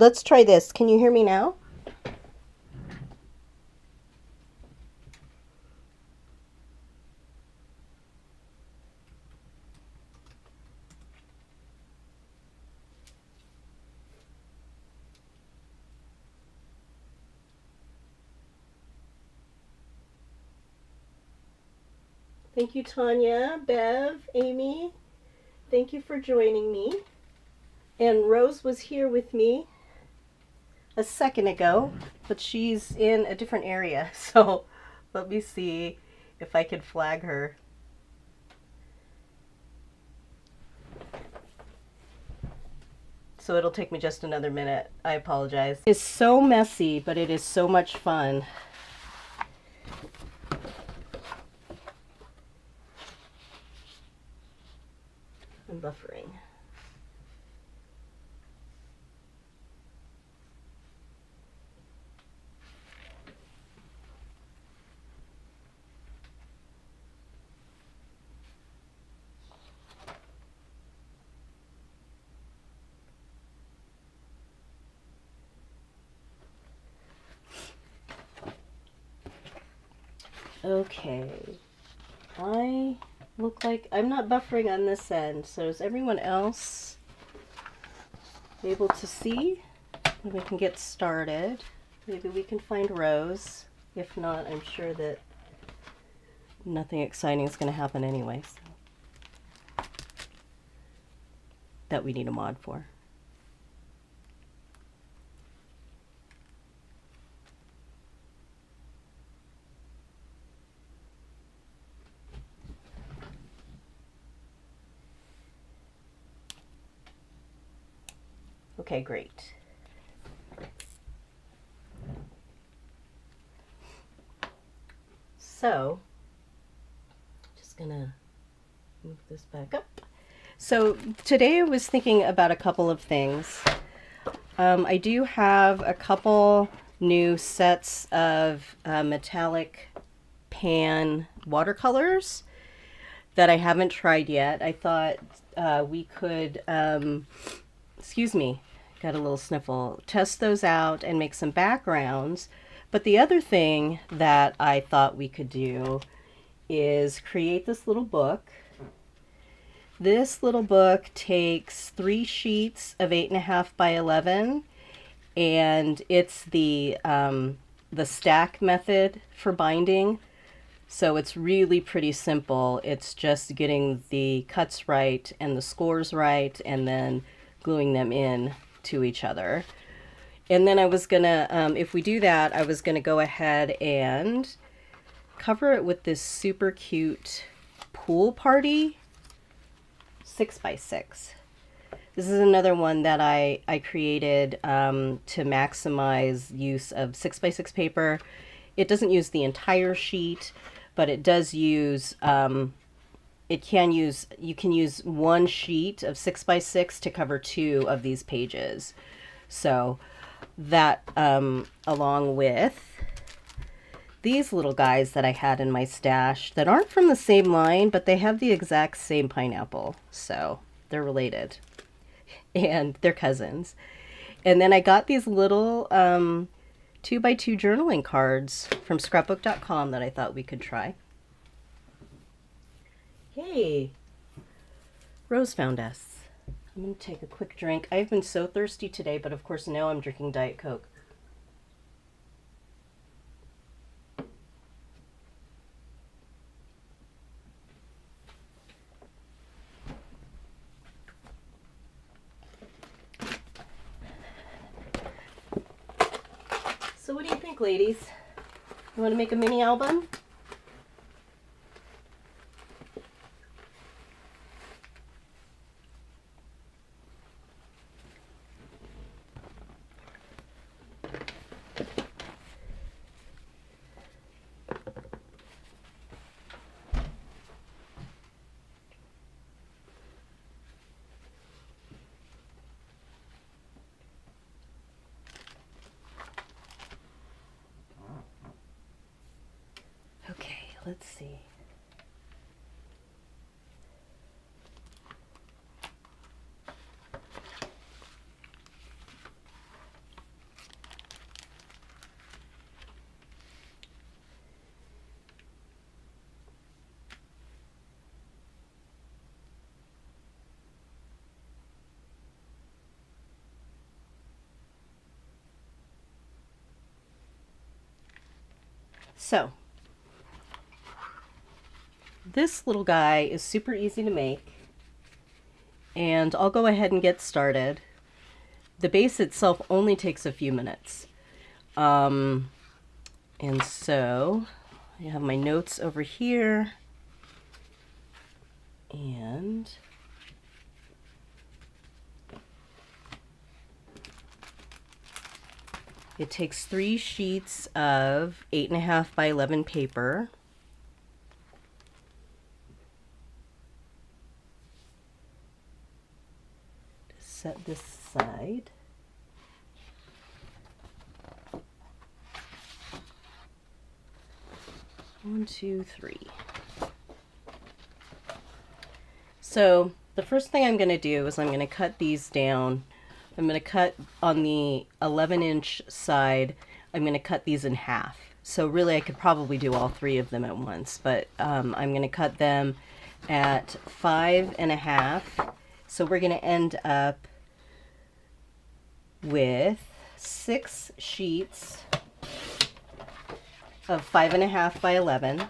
let's try this. Can you hear me now? Thank you, Tanya, Bev, Amy. Thank you for joining me. And Rose was here with me a second ago, but she's in a different area. So let me see if I can flag her. So it'll take me just another minute. I apologize. It's so messy, but it is so much fun. I'm buffering. Okay, I look like I'm not buffering on this end, so is everyone else able to see? We can get started. Maybe we can find Rose. If not, I'm sure that nothing exciting is going to happen anyway. So. That we need a mod for. Okay, great. So, just gonna move this back up. So today I was thinking about a couple of things. I do have a couple new sets of metallic pan watercolors that I haven't tried yet. I thought we could, excuse me, got a little sniffle, test those out and make some backgrounds. But the other thing that I thought we could do is create this little book. This little book takes 3 sheets of 8.5 by 11, and it's the stack method for binding. So it's really pretty simple. It's just getting the cuts right and the scores right, and then gluing them in to each other. And then I was gonna, if we do that, I was gonna go ahead and cover it with this super cute pool party 6x6. This is another one that I created to maximize use of 6x6 paper. It doesn't use the entire sheet, but it does use, you can use 1 sheet of 6x6 to cover 2 of these pages. So that along with these little guys that I had in my stash that aren't from the same line, but they have the exact same pineapple. So they're related and they're cousins. And then I got these little 2x2 journaling cards from scrapbook.com that I thought we could try. Hey, Rose found us. I'm going to take a quick drink. I've been so thirsty today, but of course now I'm drinking Diet Coke. So what do you think, ladies? You want to make a mini album? Okay, let's see. So this little guy is super easy to make, and I'll go ahead and get started. The base itself only takes a few minutes. And so I have my notes over here, and it takes 3 sheets of 8.5 by 11 paper. Set this aside. One, two, three. So the first thing I'm going to do is I'm going to cut these down. I'm going to cut on the 11-inch side. I'm going to cut these in half. So really I could probably do all 3 of them at once, but I'm going to cut them at 5.5. So we're going to end up with 6 sheets of 5.5 by 11.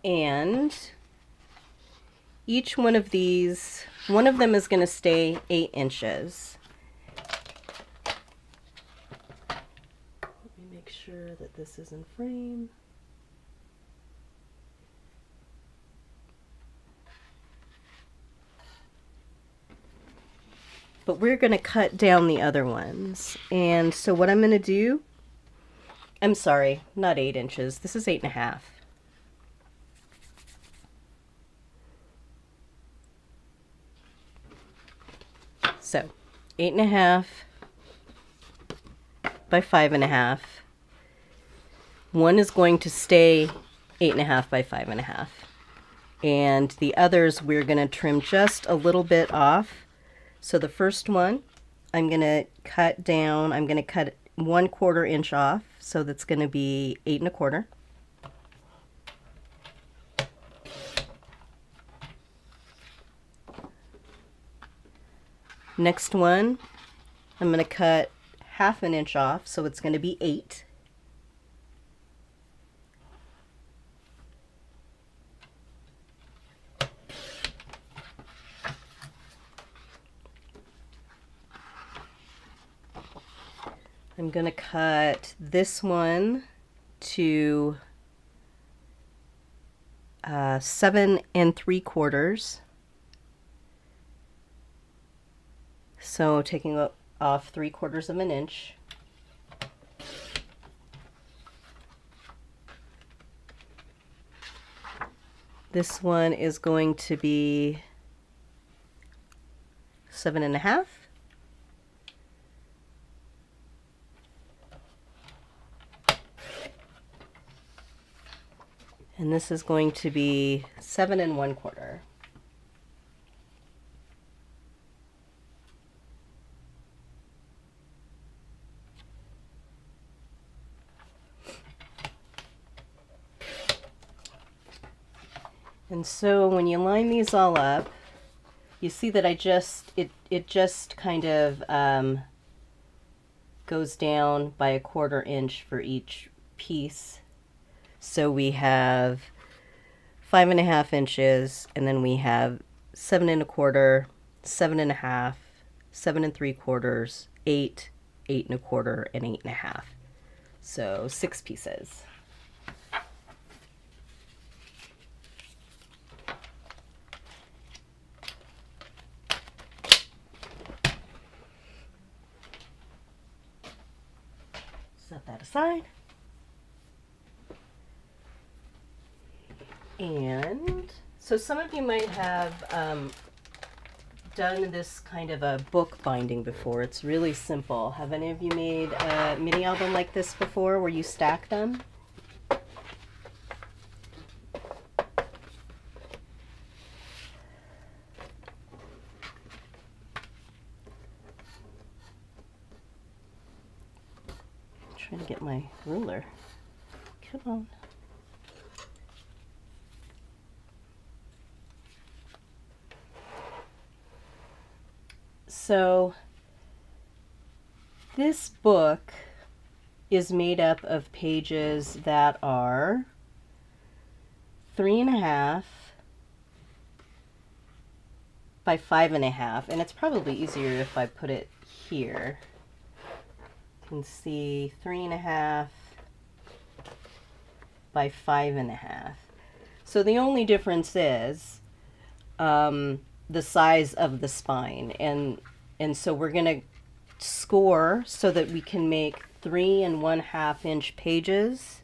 And each one of these, one of them is going to stay 8 inches. Let me make sure that this is in frame. But we're going to cut down the other ones. And so what I'm going to do, I'm sorry, not 8 inches. This is 8.5. So 8.5 by 5.5. One is going to stay 8.5 by 5.5. And the others we're going to trim just a little bit off. So the first one I'm going to cut down, I'm going to cut 1/4 inch off. So that's going to be 8.25. Next one, I'm going to cut 1/2 inch off, so it's going to be 8. I'm going to cut this one to 7 3/4. So taking off 3/4 of an inch. This one is going to be 7.5. And this is going to be 7 1/4. And so when you line these all up, you see that it just kind of goes down by 1/4 inch for each piece. So we have 5.5 inches, and then we have 7 1/4, 7.5, 7 3/4, 8, 8 1/4, and 8.5. So 6 pieces. Set that aside. And so some of you might have done this kind of a book binding before. It's really simple. Have any of you made a mini album like this before where you stack them? trying to get my ruler. Come on. So this book is made up of pages that are 3.5 by 5.5, and it's probably easier if I put it here. You can see 3.5 by 5.5. So the only difference is the size of the spine, and so we're going to score so that we can make 3.5 inch pages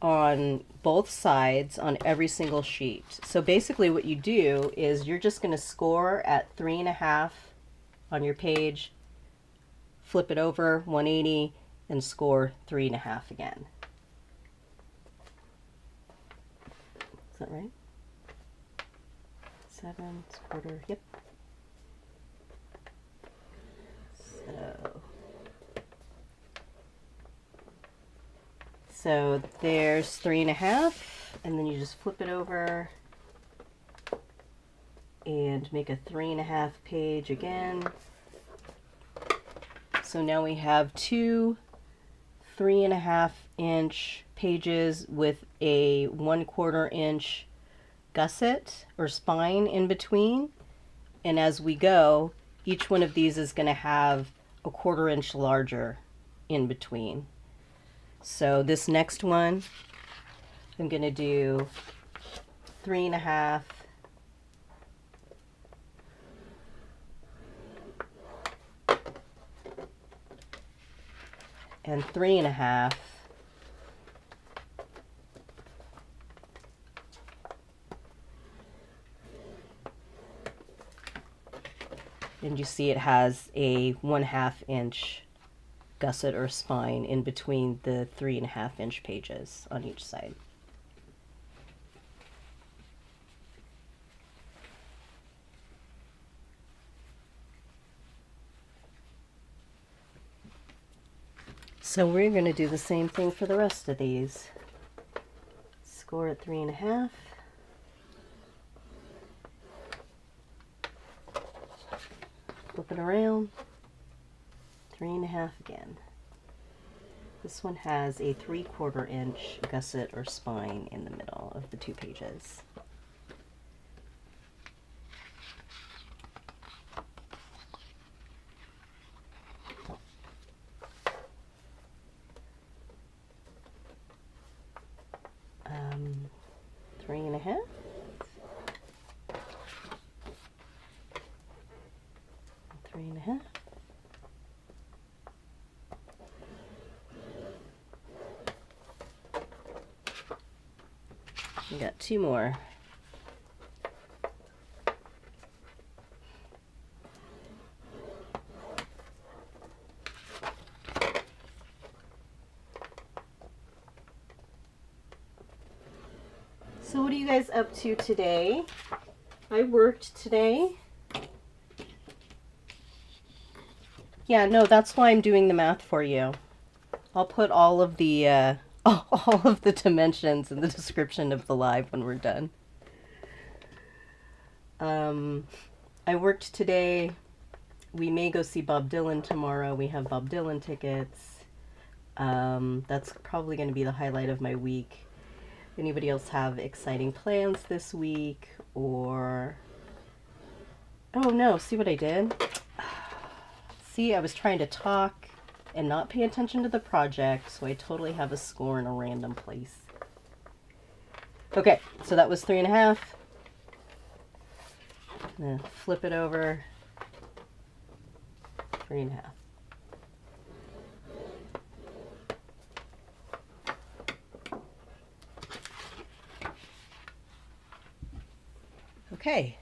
on both sides on every single sheet. So basically what you do is you're just going to score at 3.5 on your page, flip it over 180, and score 3.5 again. Is that right? 7/4, yep. So there's 3.5, and then you just flip it over and make a 3.5 page again. So now we have two 3.5 inch pages with a 1/4 inch gusset or spine in between. And as we go, each one of these is going to have a 1/4 inch larger in between. So this next one, I'm going to do 3.5 and 3.5. And you see it has a 1/2 inch gusset or spine in between the 3.5 inch pages on each side. So we're going to do the same thing for the rest of these. Score at 3.5. Flip it around, 3.5 again. This one has a 3/4 inch gusset or spine in the middle of the two pages. Um, 3.5. Three and a half. We got two more. So what are you guys up to today? I worked today. Yeah, no, that's why I'm doing the math for you. I'll put all of the all of the dimensions in the description of the live when we're done. I worked today. We may go see Bob Dylan tomorrow. We have Bob Dylan tickets. That's probably going to be the highlight of my week. Anybody else have exciting plans this week? Or... oh no, see what I did? See, I was trying to talk and not pay attention to the project, so I totally have a score in a random place. Okay, so that was 3.5. Then flip it over, 3.5. Okay.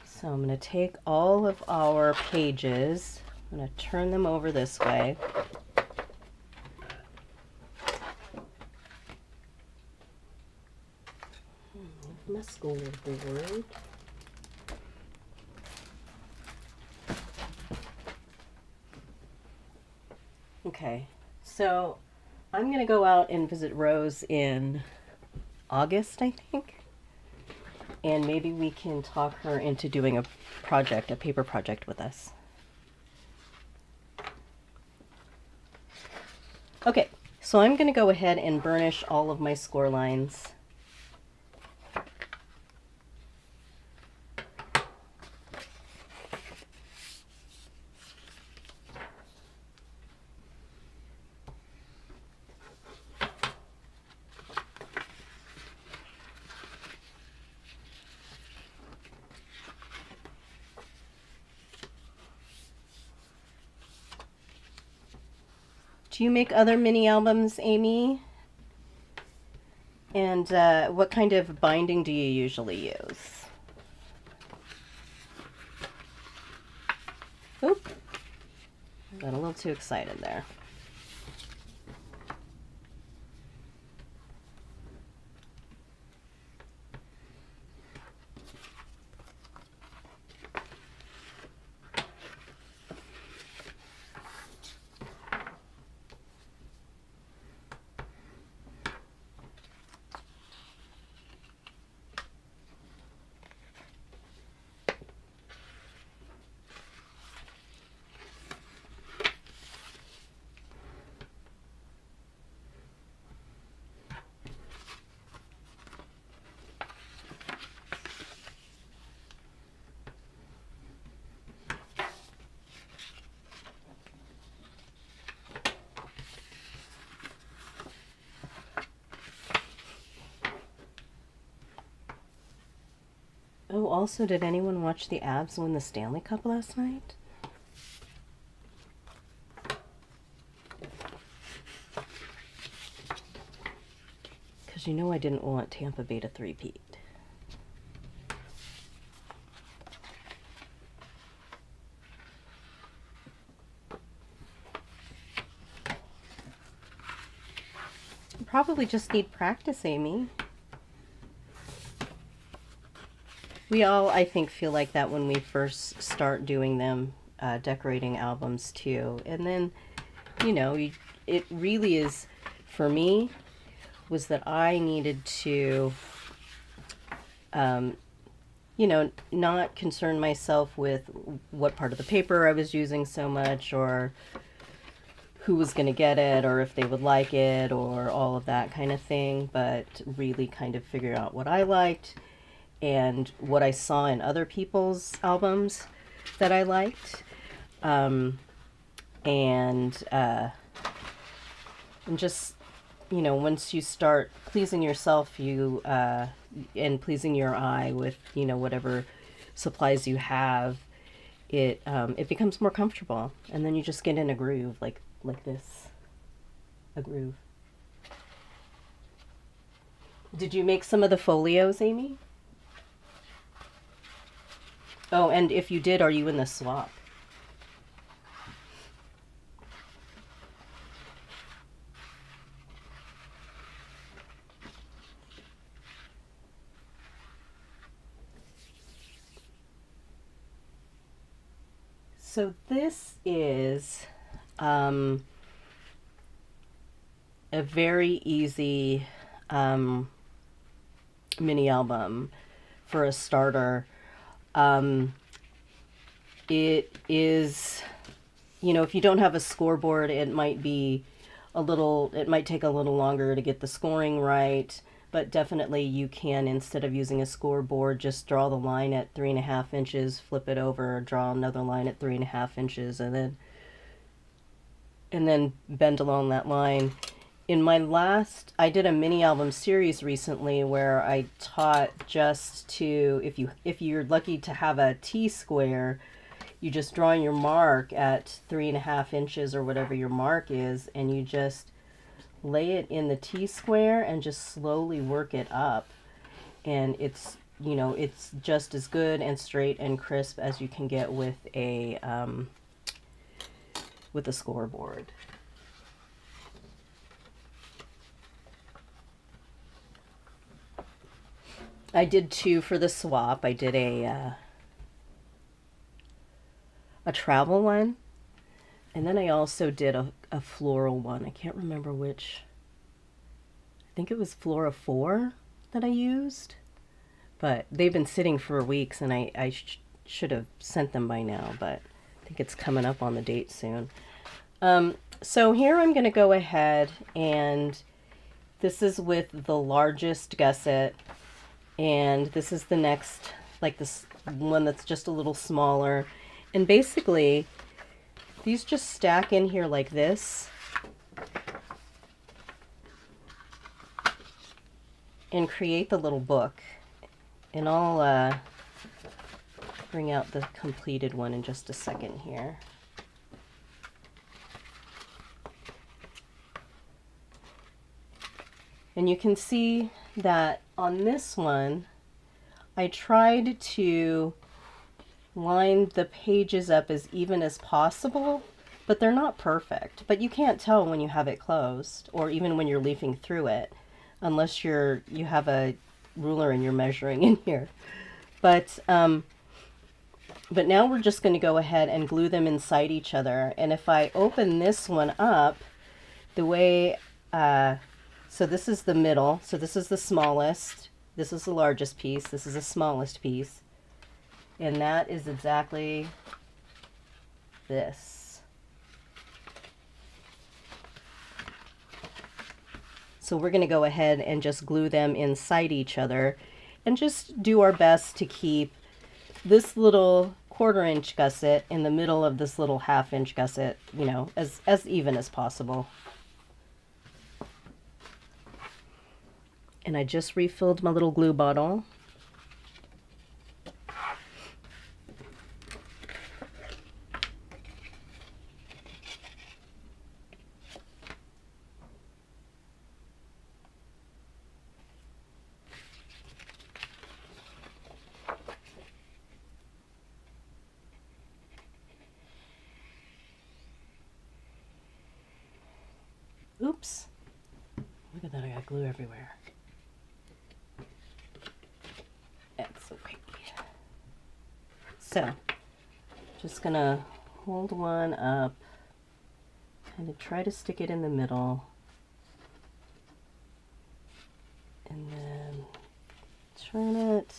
So I'm going to take all of our pages, I'm going to turn them over this way. My school board. Okay, so I'm going to go out and visit Rose in August, I think. And maybe we can talk her into doing a project, a paper project with us. Okay, so I'm going to go ahead and burnish all of my score lines. Do you make other mini albums, Amy? And what kind of binding do you usually use? Oop, got a little too excited there. Oh, also, did anyone watch the Avs win the Stanley Cup last night? Because you know I didn't want Tampa Bay to three-peat. You probably just need practice, Amy. We all, I think, feel like that when we first start doing them, decorating albums too. And then, you know, it really is, for me, was that I needed to, you know, not concern myself with what part of the paper I was using so much, or who was going to get it, or if they would like it, or all of that kind of thing, but really kind of figure out what I liked and what I saw in other people's albums that I liked. And just, you know, once you start pleasing yourself, you and pleasing your eye with, you know, whatever supplies you have, it becomes more comfortable, and then you just get in a groove, like this, a groove. Did you make some of the folios, Amy? Oh, and if you did, are you in the swap? So this is a very easy mini album for a starter. It is, you know, if you don't have a scoreboard, it might take a little longer to get the scoring right, but definitely you can, instead of using a scoreboard, just draw the line at 3.5 inches, flip it over, draw another line at 3.5 inches, and then bend along that line. I did a mini album series recently where I taught just to, if you're lucky to have a T-square, you just draw your mark at 3.5 inches or whatever your mark is, and you just lay it in the T-square and just slowly work it up. And it's, you know, it's just as good and straight and crisp as you can get with a scoreboard. I did two for the swap. I did a travel one, And then I also did a floral one. I can't remember which. I think it was Flora 4 that I used. But they've been sitting for weeks, and I should have sent them by now, but I think it's coming up on the date soon. So here I'm going to go ahead, and this is with the largest gusset, and this is the next, like this one that's just a little smaller. And basically, these just stack in here like this, and create the little book. And I'll bring out the completed one in just a second here. And you can see that on this one, I tried to line the pages up as even as possible, but they're not perfect. But you can't tell when you have it closed, or even when you're leafing through it, unless you have a ruler and you're measuring in here. But now we're just going to go ahead and glue them inside each other. And if I open this one up, the way, so this is the middle, so this is the smallest, this is the largest piece, this is the smallest piece, and that is exactly this. So we're going to go ahead and just glue them inside each other and just do our best to keep this little 1/4 inch gusset in the middle of this little 1/2 inch gusset, you know, as even as possible. And I just refilled my little glue bottle. Oops. Look at that, I got glue everywhere. That's okay. So, just gonna hold one up, kind of try to stick it in the middle, and then turn it.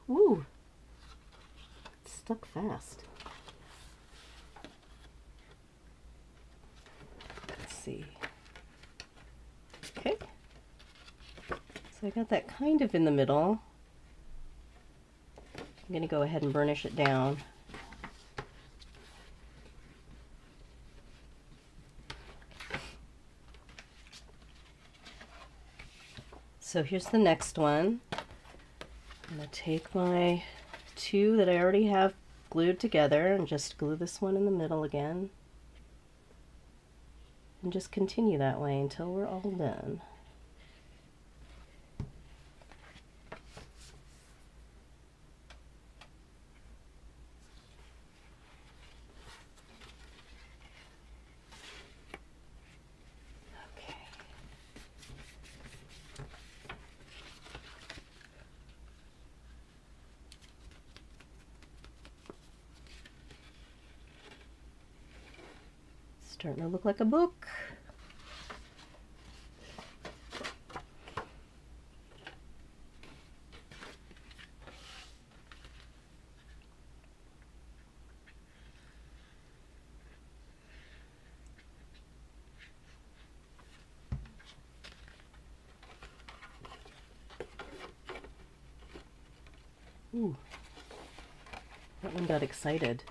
Ooh, it's stuck fast. Let's see. Okay. So I got that kind of in the middle. I'm going to go ahead and burnish it down. So here's the next one. I'm going to take my 2 that I already have glued together and just glue this one in the middle again. And just continue that way until we're all done. Starting to look like a book. Ooh, that one got excited.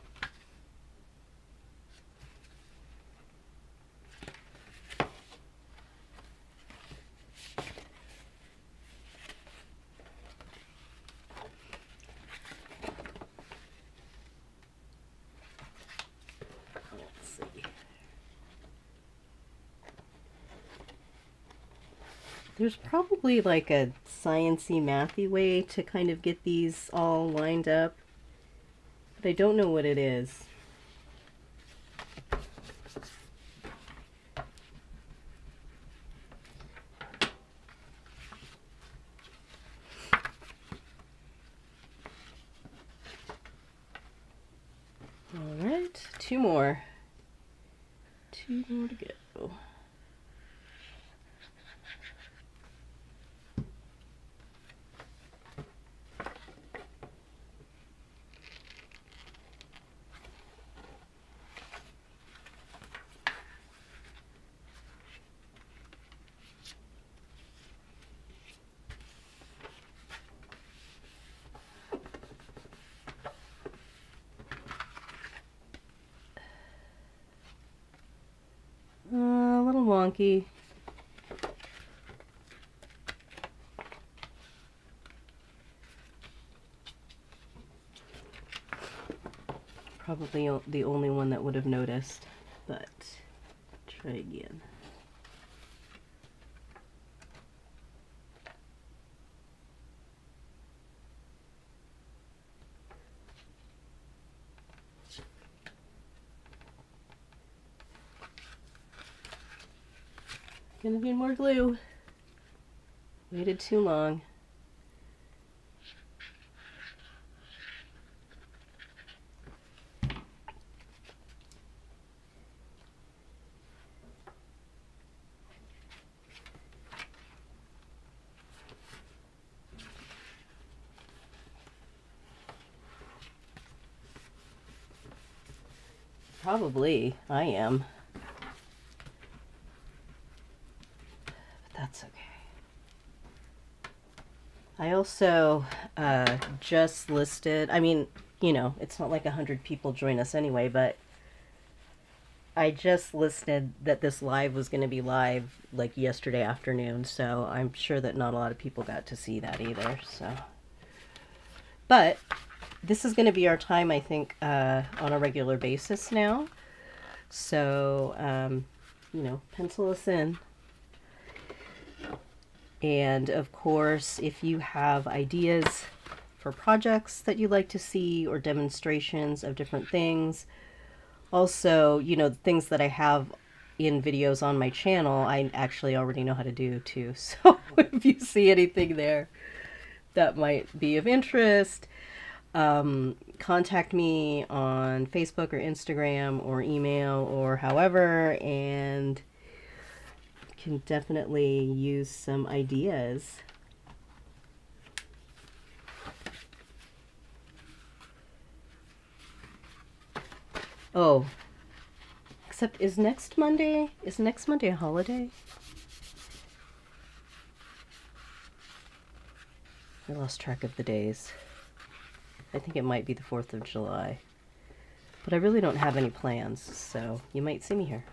There's probably like a sciencey, mathy way to kind of get these all lined up, but I don't know what it is. two more. Two more to go. A little wonky. Probably the only one that would have noticed, but try again. Gonna need more glue. Waited too long. Probably, I am. But that's okay. I also just listed, I mean, you know, it's not like 100 people join us anyway, but I just listed that this live was going to be live like yesterday afternoon, so I'm sure that not a lot of people got to see that either, so. But this is going to be our time, I think, on a regular basis now. So, you know, pencil us in. And of course, if you have ideas for projects that you'd like to see or demonstrations of different things, also, you know, things that I have in videos on my channel, I actually already know how to do too. So if you see anything there that might be of interest, contact me on Facebook or Instagram or email or however, and can definitely use some ideas. Oh, except is next Monday a holiday? I lost track of the days. I think it might be the 4th of July. But I really don't have any plans, so you might see me here.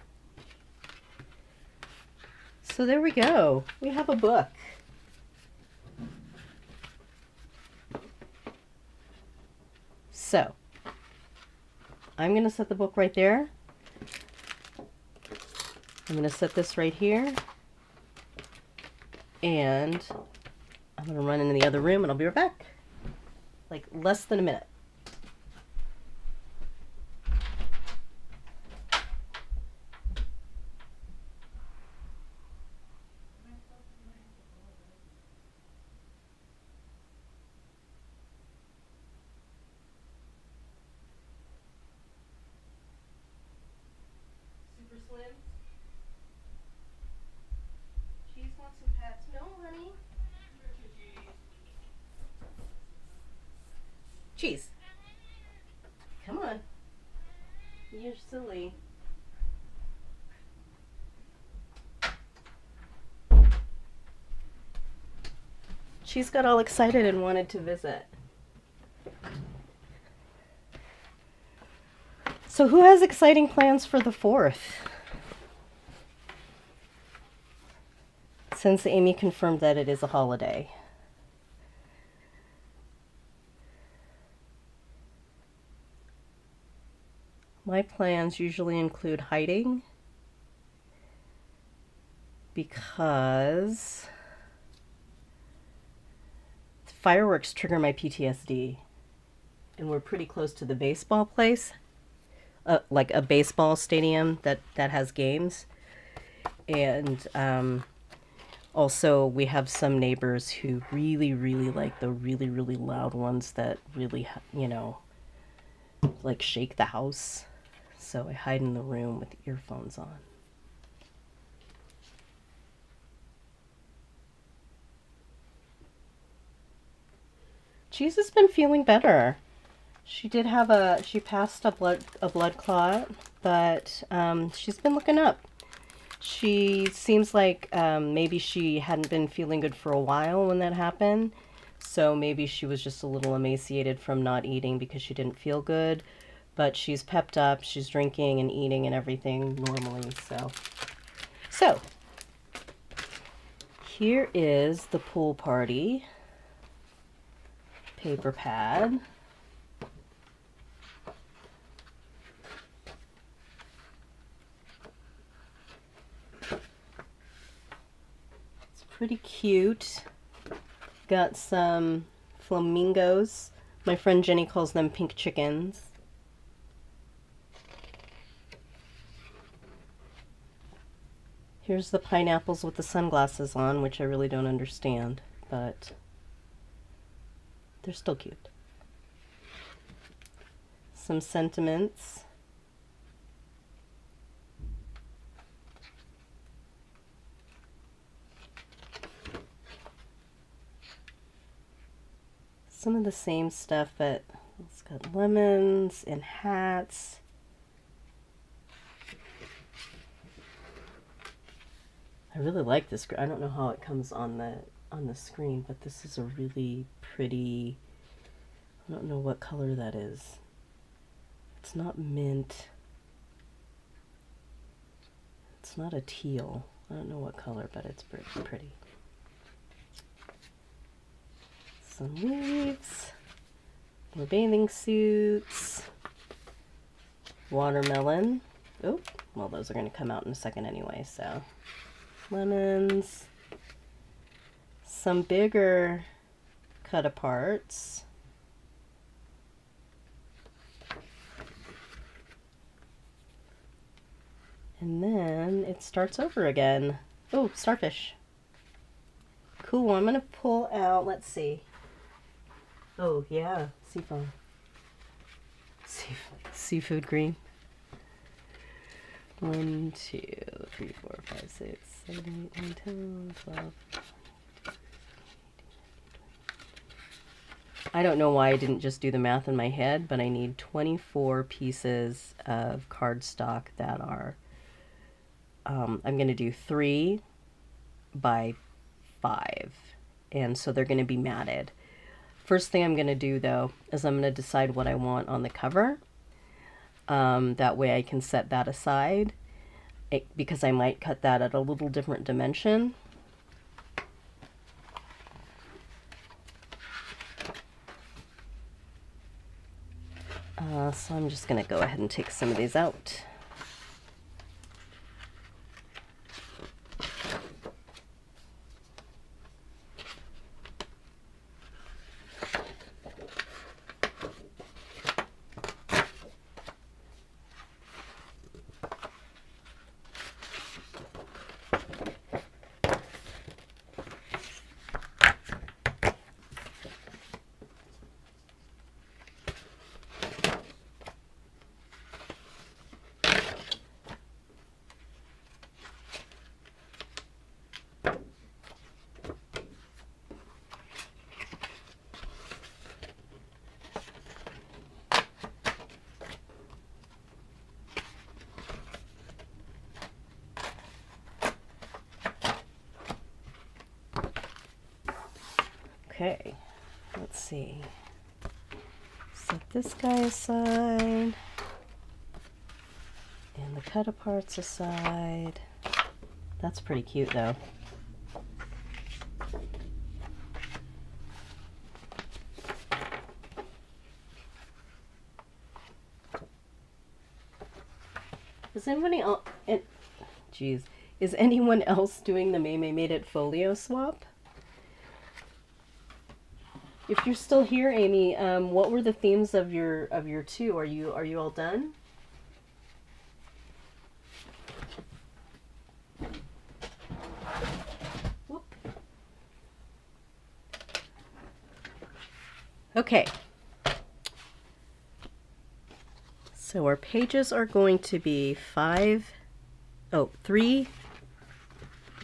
So there we go. We have a book. So, I'm going to set the book right there. I'm going to set this right here. And I'm going to run into the other room and I'll be right back. Like less than a minute. Super Slim. Cheese wants some pets. No, honey. Cheese. Come on. You're silly. Cheese got all excited and wanted to visit. So who has exciting plans for the 4th? Since Amy confirmed that it is a holiday. My plans usually include hiding because fireworks trigger my PTSD, and we're pretty close to the baseball place, like a baseball stadium that has games, and also we have some neighbors who really like the really loud ones that really, you know, like shake the house. so I hide in the room with earphones on. Cheese has been feeling better. She passed a blood clot, but she's been looking up. She seems like maybe she hadn't been feeling good for a while when that happened. So maybe she was just a little emaciated from not eating because she didn't feel good. But she's pepped up, she's drinking and eating and everything normally. So here is the pool party paper pad. It's pretty cute. Got some flamingos. My friend Jenny calls them pink chickens. Here's the pineapples with the sunglasses on, which I really don't understand, but they're still cute. Some sentiments. Some of the same stuff, but it's got lemons and hats. I really like this. I don't know how it comes on the screen, but this is a really pretty, I don't know what color that is. It's not mint. It's not a teal. I don't know what color, but it's pretty. Some leaves, more bathing suits, watermelon. Oh, well, those are going to come out in a second anyway, so lemons, some bigger cut aparts, and then it starts over again. Oh, starfish. Cool. I'm going to pull out, let's see. Oh, yeah, seafoam. Seafood green. 1, 2, 3, 4, 5, 6, 7, 8, 9, 10, 12. I don't know why I didn't just do the math in my head, but I need 24 pieces of cardstock that are, I'm going to do 3 by 5, and so they're going to be matted. First thing I'm going to do, though, is I'm going to decide what I want on the cover. That way I can set that aside, because I might cut that at a little different dimension. So I'm just going to go ahead and take some of these out. Okay, let's see. Set this guy aside, and the cut aparts aside. That's pretty cute, though. Is anybody else? Geez, is anyone else doing the May Made It folio swap? If you're still here, Amy, what were the themes of your two? Are you all done? Whoop. Okay. So our pages are going to be 3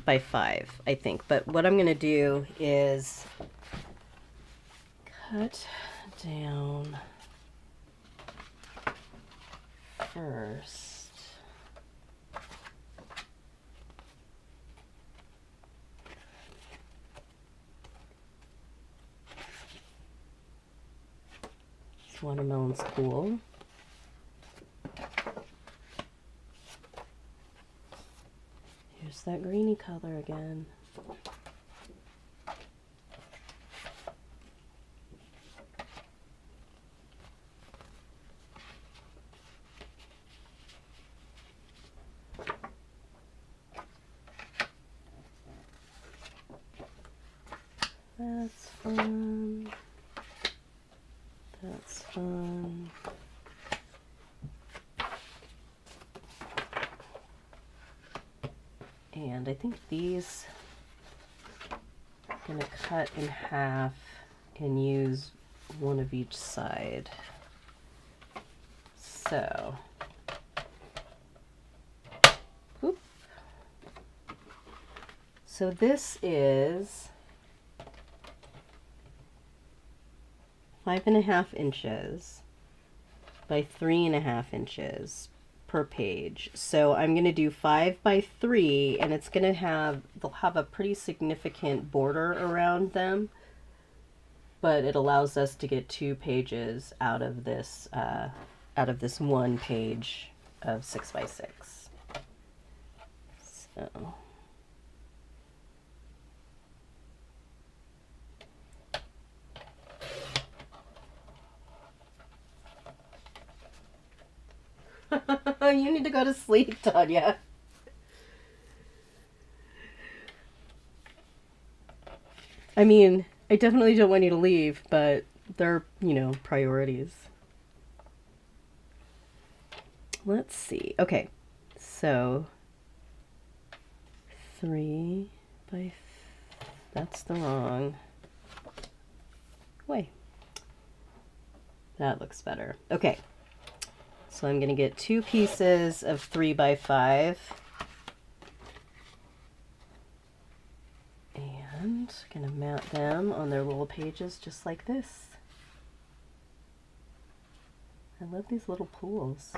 by 5, I think. But what I'm going to do is cut down first. This watermelon's cool. Here's that greeny color again. That's fun. That's fun. And I think these I'm going to cut in half and use one of each side. So, whoop. So this is 5.5 inches by 3.5 inches per page. So I'm going to do 5 by 3, and it's going to they'll have a pretty significant border around them, but it allows us to get 2 pages out of this one page of 6 by 6. So you need to go to sleep, Tanya. I mean, I definitely don't want you to leave, but they're, priorities. Let's see. Okay, so 3 by... That's the wrong way. That looks better. Okay. So I'm going to get 2 pieces of 3 by 5 and going to mount them on their little pages just like this. I love these little pools.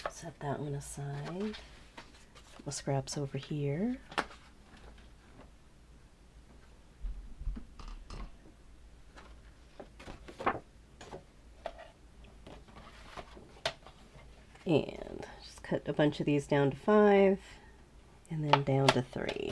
Set that one aside. Put scraps over here. And just cut a bunch of these down to 5 and then down to 3.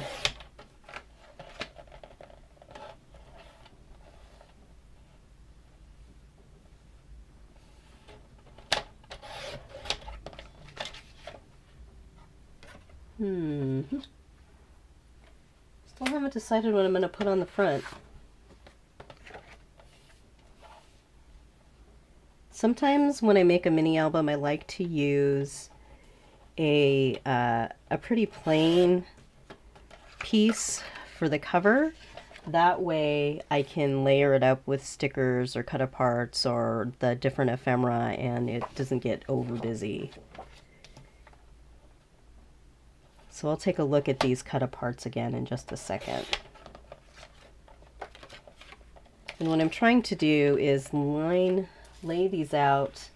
Still haven't decided what I'm going to put on the front. Sometimes when I make a mini album, I like to use a pretty plain piece for the cover. That way I can layer it up with stickers or cut aparts or the different ephemera, and it doesn't get over busy. So I'll take a look at these cut aparts again in just a second. And what I'm trying to do is lay these out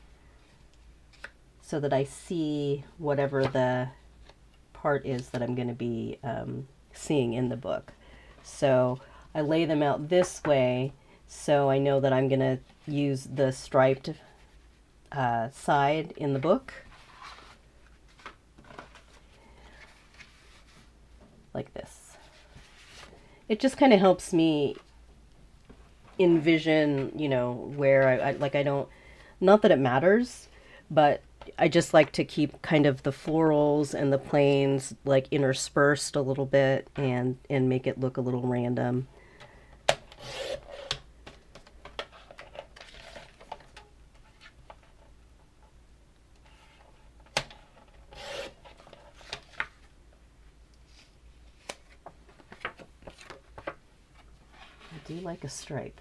so that I see whatever the part is that I'm going to be seeing in the book. So I lay them out this way so I know that I'm going to use the striped side in the book. Like this. It just kind of helps me envision, where I don't, not that it matters, but I just like to keep kind of the florals and the plains like interspersed a little bit and make it look a little random. I do like a stripe.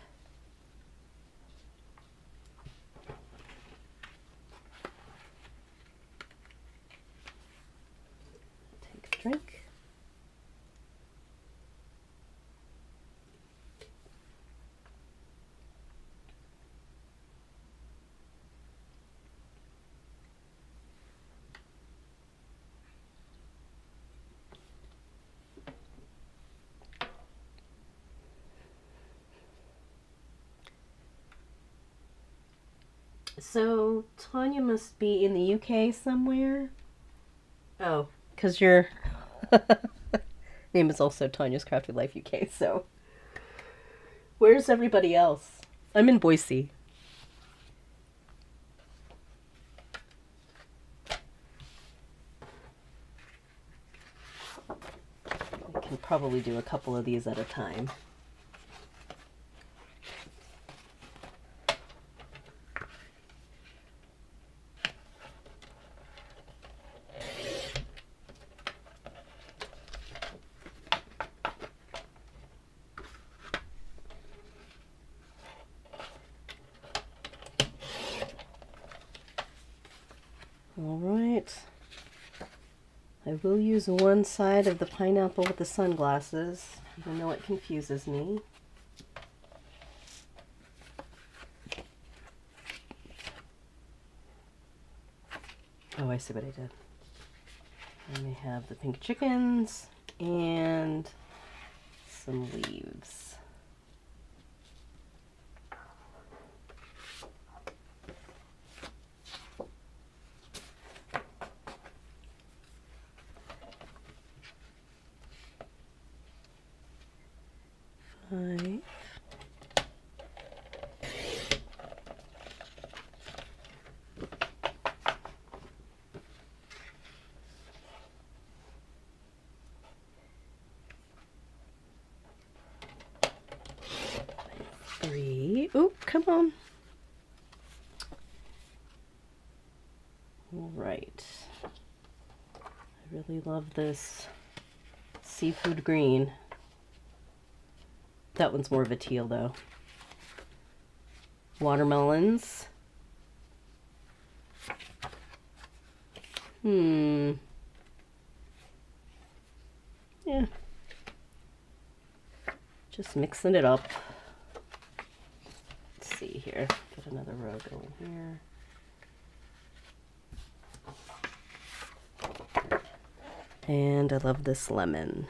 So Tanya must be in the UK somewhere. Oh, because your name is also Tanya's Crafty Life UK, so where's everybody else? I'm in Boise. I can probably do a couple of these at a time. All right. I will use one side of the pineapple with the sunglasses, even though it confuses me. Oh, I see what I did. And we have the pink chickens and some leaves. Five. Three. Oop, come on. All right. I really love this seafood green. That one's more of a teal though. Watermelons. Yeah. Just mixing it up. Let's see here. Get another row going here. And I love this lemon.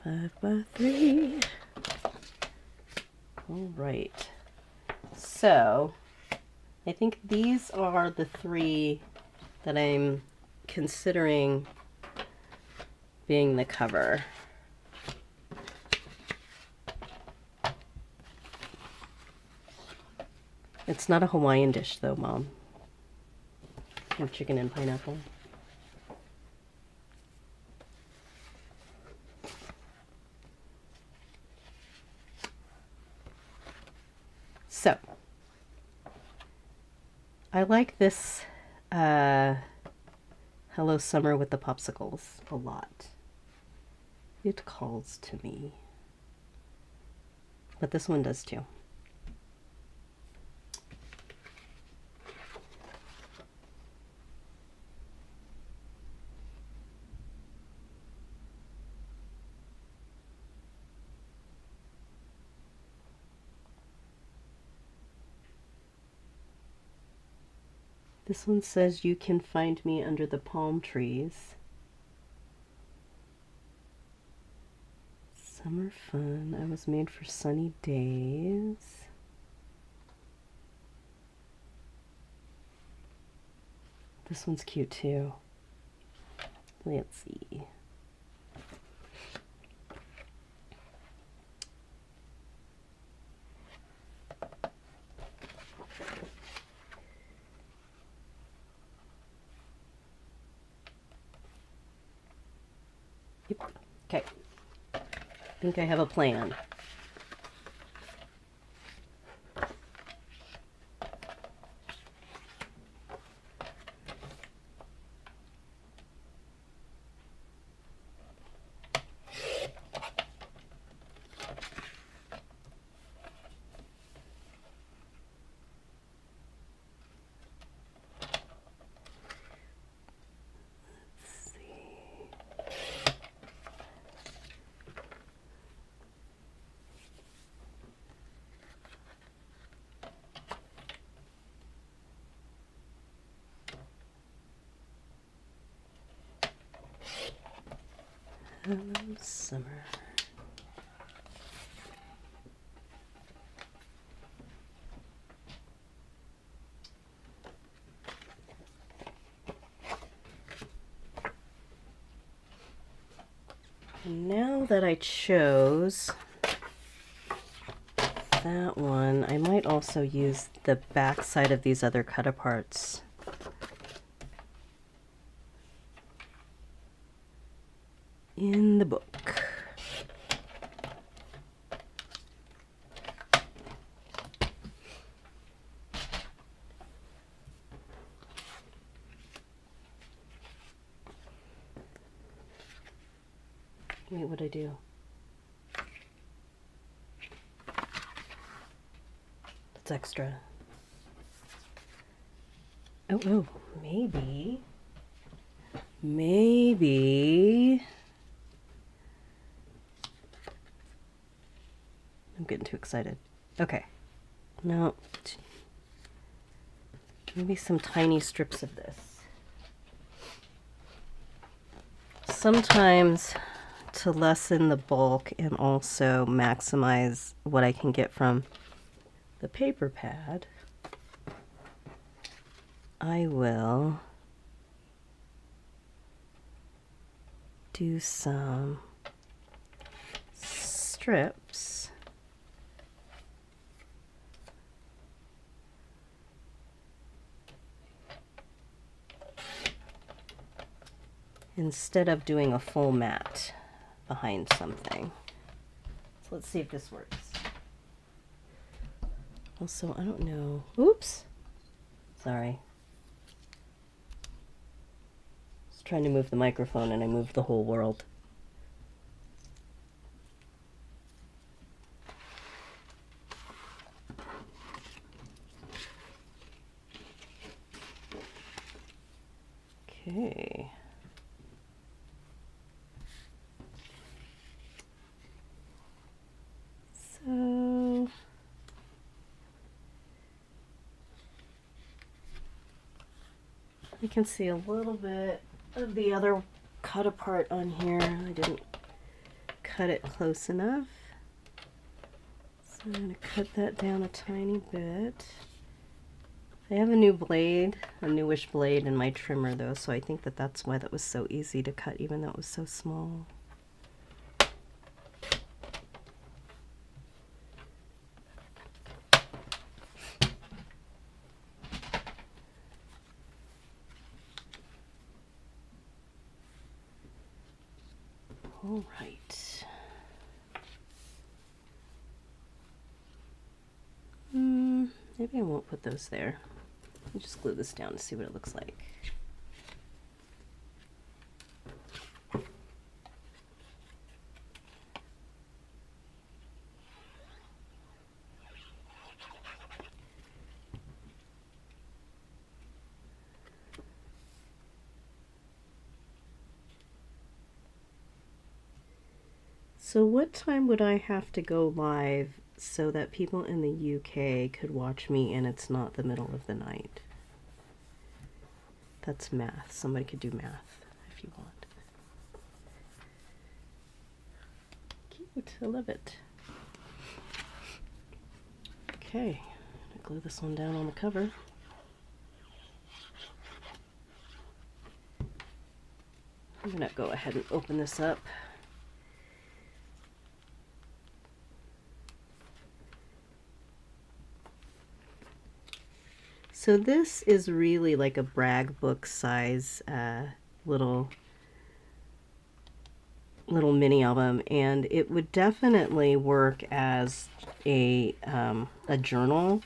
Five by three. All right. So I think these are the three that I'm considering being the cover. It's not a Hawaiian dish though, Mom. No chicken and pineapple. So, I like this Hello Summer with the popsicles a lot. It calls to me. But this one does too. This one says you can find me under the palm trees. Summer fun. I was made for sunny days. This one's cute too. Let's see. Yep. Okay. I think I have a plan. Hello, summer. And now that I chose that one, I might also use the back side of these other cut-aparts. In the book. Wait, what'd I do? It's extra. Oh, maybe. I'm getting too excited. Okay. No. Maybe some tiny strips of this. Sometimes to lessen the bulk and also maximize what I can get from the paper pad, I will do some strips instead of doing a full mat behind something. So let's see if this works. Also, I don't know. Oops. Sorry. I was trying to move the microphone and I moved the whole world. Okay. So you can see a little bit of the other cut apart on here. I didn't cut it close enough. So I'm going to cut that down a tiny bit. I have a new blade, a newish blade in my trimmer though, so I think that that's why that was so easy to cut even though it was so small. All right. Maybe I won't put those there. I'll just glue this down to see what it looks like. So what time would I have to go live so that people in the UK could watch me and it's not the middle of the night? That's math. Somebody could do math if you want. Cute. I love it. Okay. I'm gonna glue this one down on the cover. I'm gonna go ahead and open this up. So this is really like a brag book size little mini album, and it would definitely work as a journal,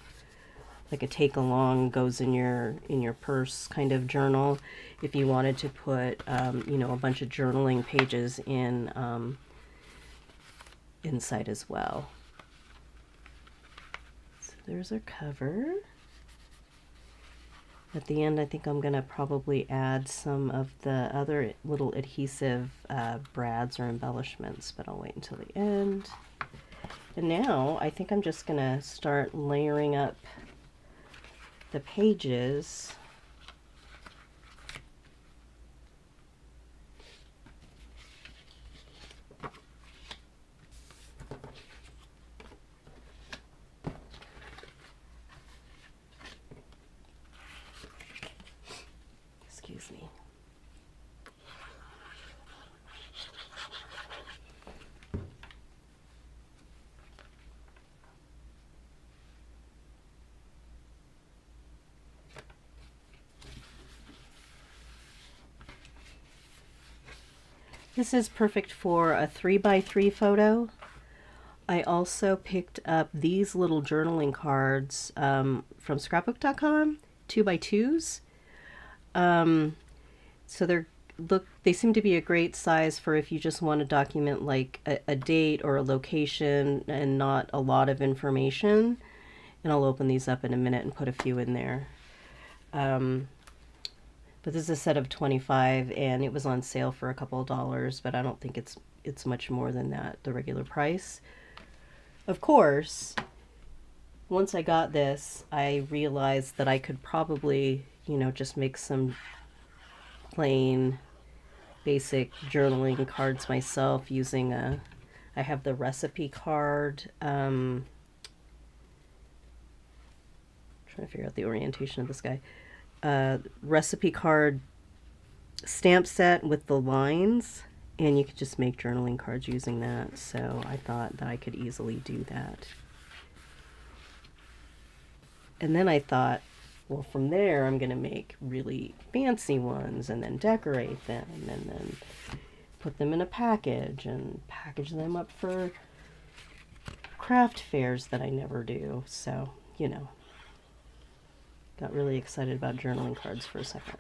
like a take along, goes in your purse kind of journal. If you wanted to put you know, a bunch of journaling pages in inside as well. So there's our cover. At the end, I think I'm going to probably add some of the other little adhesive brads or embellishments, but I'll wait until the end. And now I think I'm just going to start layering up the pages. This is perfect for a 3x3 photo. I also picked up these little journaling cards from scrapbook.com, 2x2s. So they seem to be a great size for if you just want to document like a date or a location and not a lot of information. And I'll open these up in a minute and put a few in there. But this is a set of 25 and it was on sale for a couple of dollars, but I don't think it's much more than that, the regular price. Of course, once I got this, I realized that I could probably, just make some plain basic journaling cards myself using I have the recipe card, trying to figure out the orientation of this guy, recipe card stamp set with the lines, and you could just make journaling cards using that. So I thought that I could easily do that. And then I thought, well, from there I'm going to make really fancy ones and then decorate them and then put them in a package and package them up for craft fairs that I never do. So, got really excited about journaling cards for a second.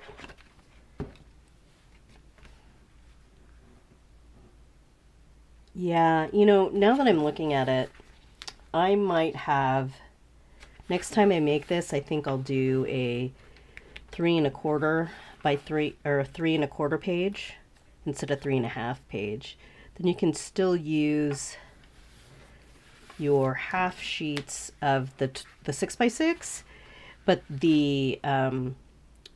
Yeah, now that I'm looking at it, I might have, next time I make this, I think I'll do a 3¼ by 3 or a 3¼ page instead of 3½ page. Then you can still use your half sheets of the 6x6, but the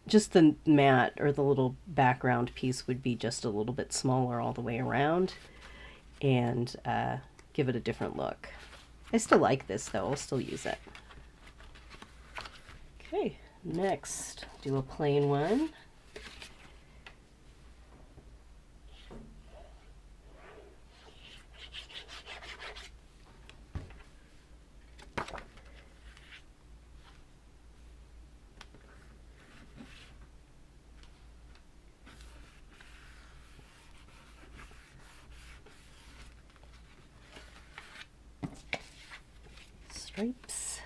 just the mat or the little background piece would be just a little bit smaller all the way around and give it a different look. I still like this though, I'll still use it. Okay, next, do a plain one. Stripes.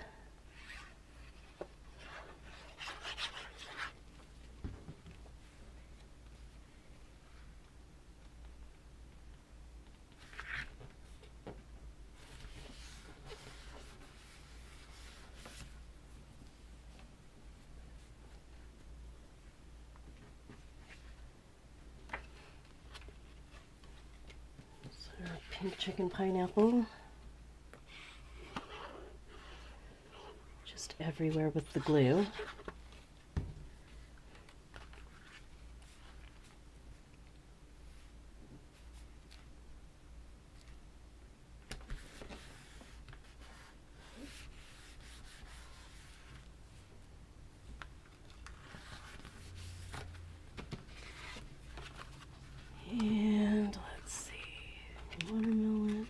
Pink chicken pineapple. Just everywhere with the glue. And let's see, watermelon.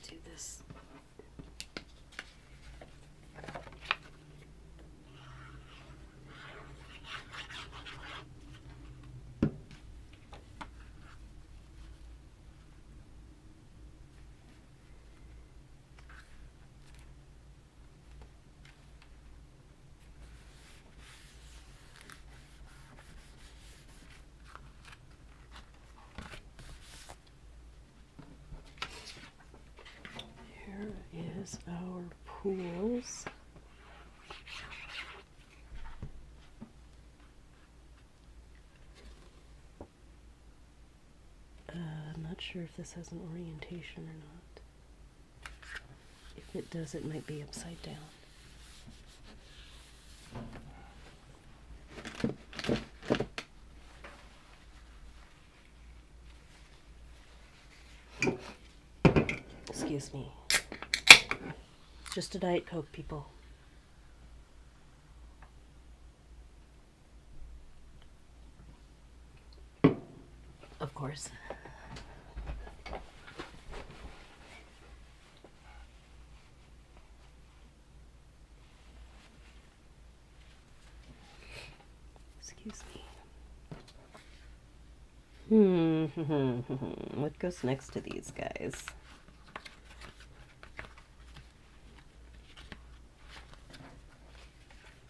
Do this. Is our pools. I'm not sure if this has an orientation or not. If it does, it might be upside down. Excuse me. Just a Diet Coke, people. Of course. Excuse me. What goes next to these guys?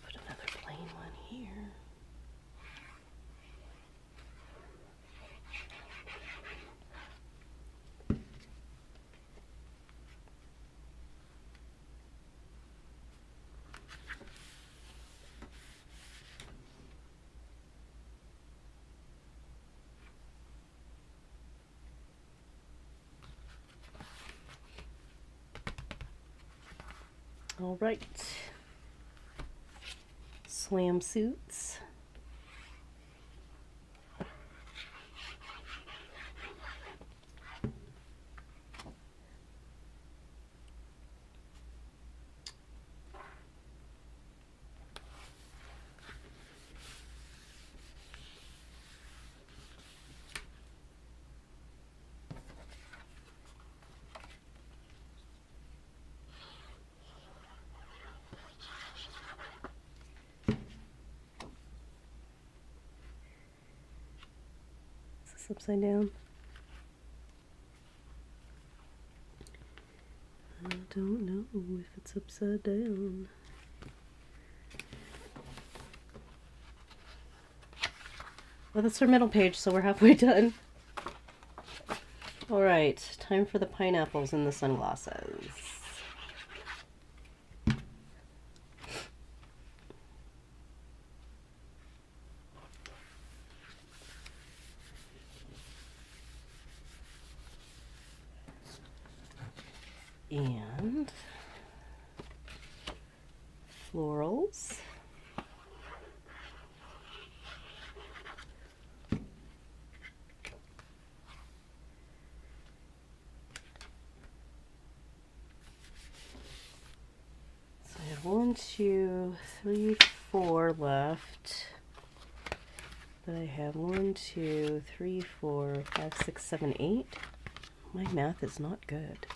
Put another plain one here. All right. Swam suits. Upside down. I don't know if it's upside down. Well, that's our middle page, so we're halfway done. All right, time for the pineapples and the sunglasses. And florals. So I have 1, 2, 3, 4 left. But I have 1, 2, 3, 4, 5, 6, 7, 8. My math is not good.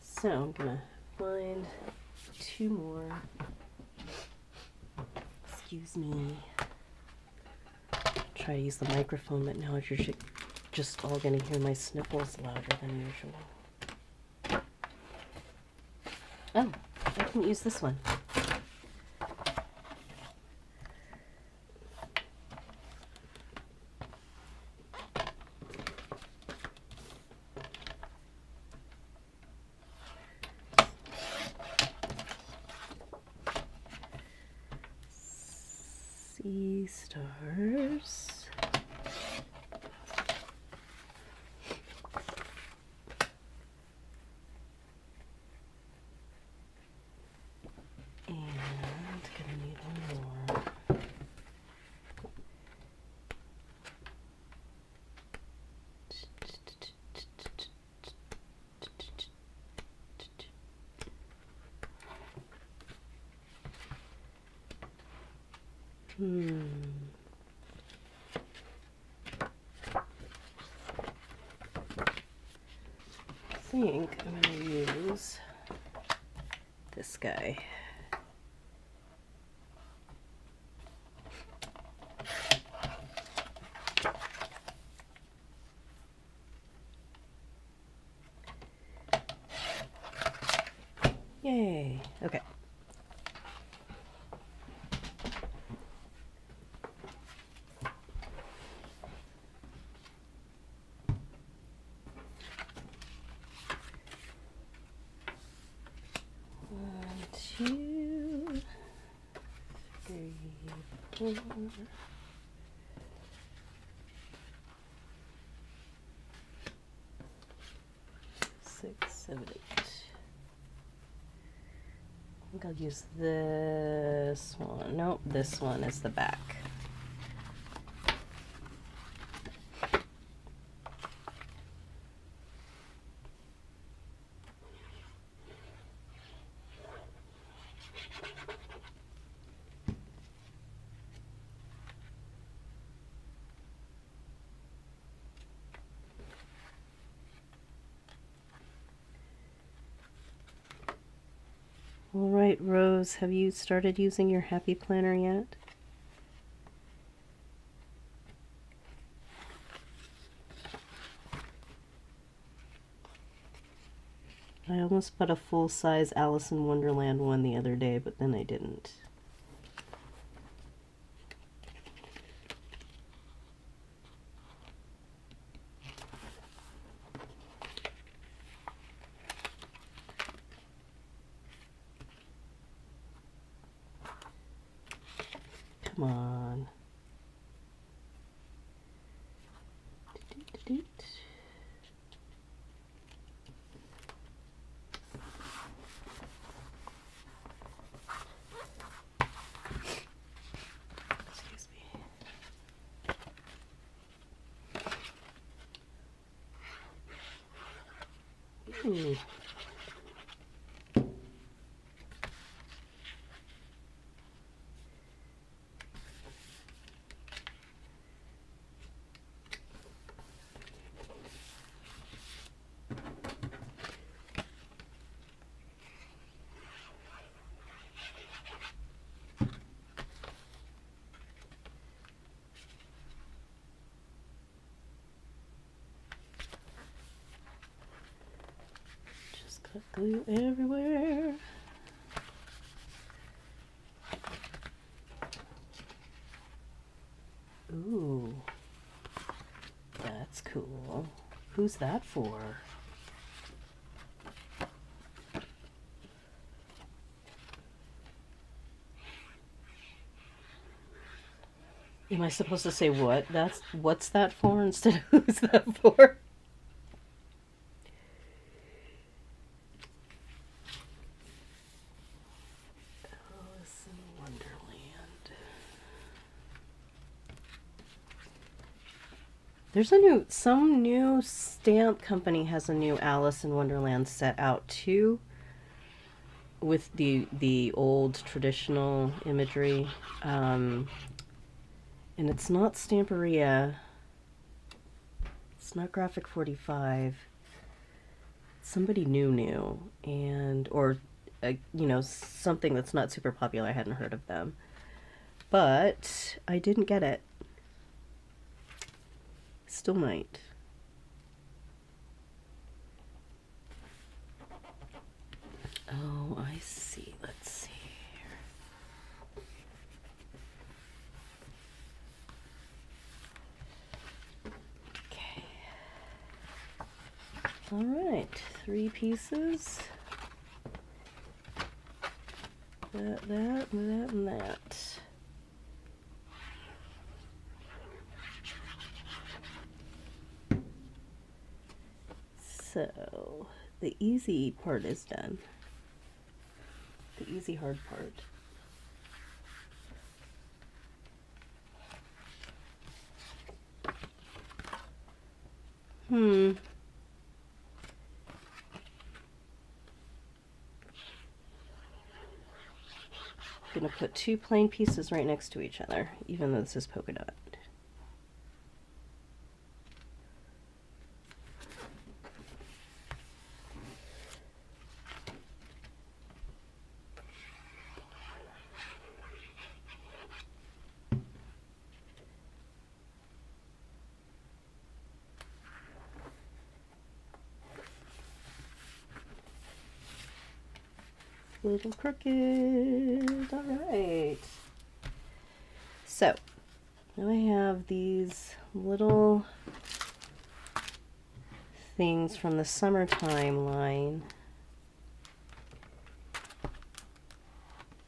So I'm gonna find 2 more. Excuse me. Try to use the microphone, but now you're just all gonna hear my sniffles louder than usual. Oh, I can use this one. Sea stars. And gonna need 1 more. I think I'm going to use this guy. Yay. Okay. Two, three, 4, 6, 7, 8. think I'll use this one. Nope, this one is the back. All right, Rose, have you started using your Happy Planner yet? I almost bought a full-size Alice in Wonderland one the other day, but then I didn't. Come on. Excuse me. Ooh. Got glue everywhere. Ooh, that's cool. Who's that for? Am I supposed to say what? What's that for instead of who's that for? Alice in Wonderland. There's some new stamp company has a new Alice in Wonderland set out too, with the old traditional imagery. And it's not Stamperia. It's not Graphic 45. It's somebody new, and or you know, something that's not super popular. I hadn't heard of them, but I didn't get it. Still might. Oh, I see. Let's see. All right, 3 pieces. That, and that. So, the easy part is done. The easy hard part. Gonna put 2 plain pieces right next to each other, even though this is polka dot. Little crooked. All right. So now I have these little things from the summertime line,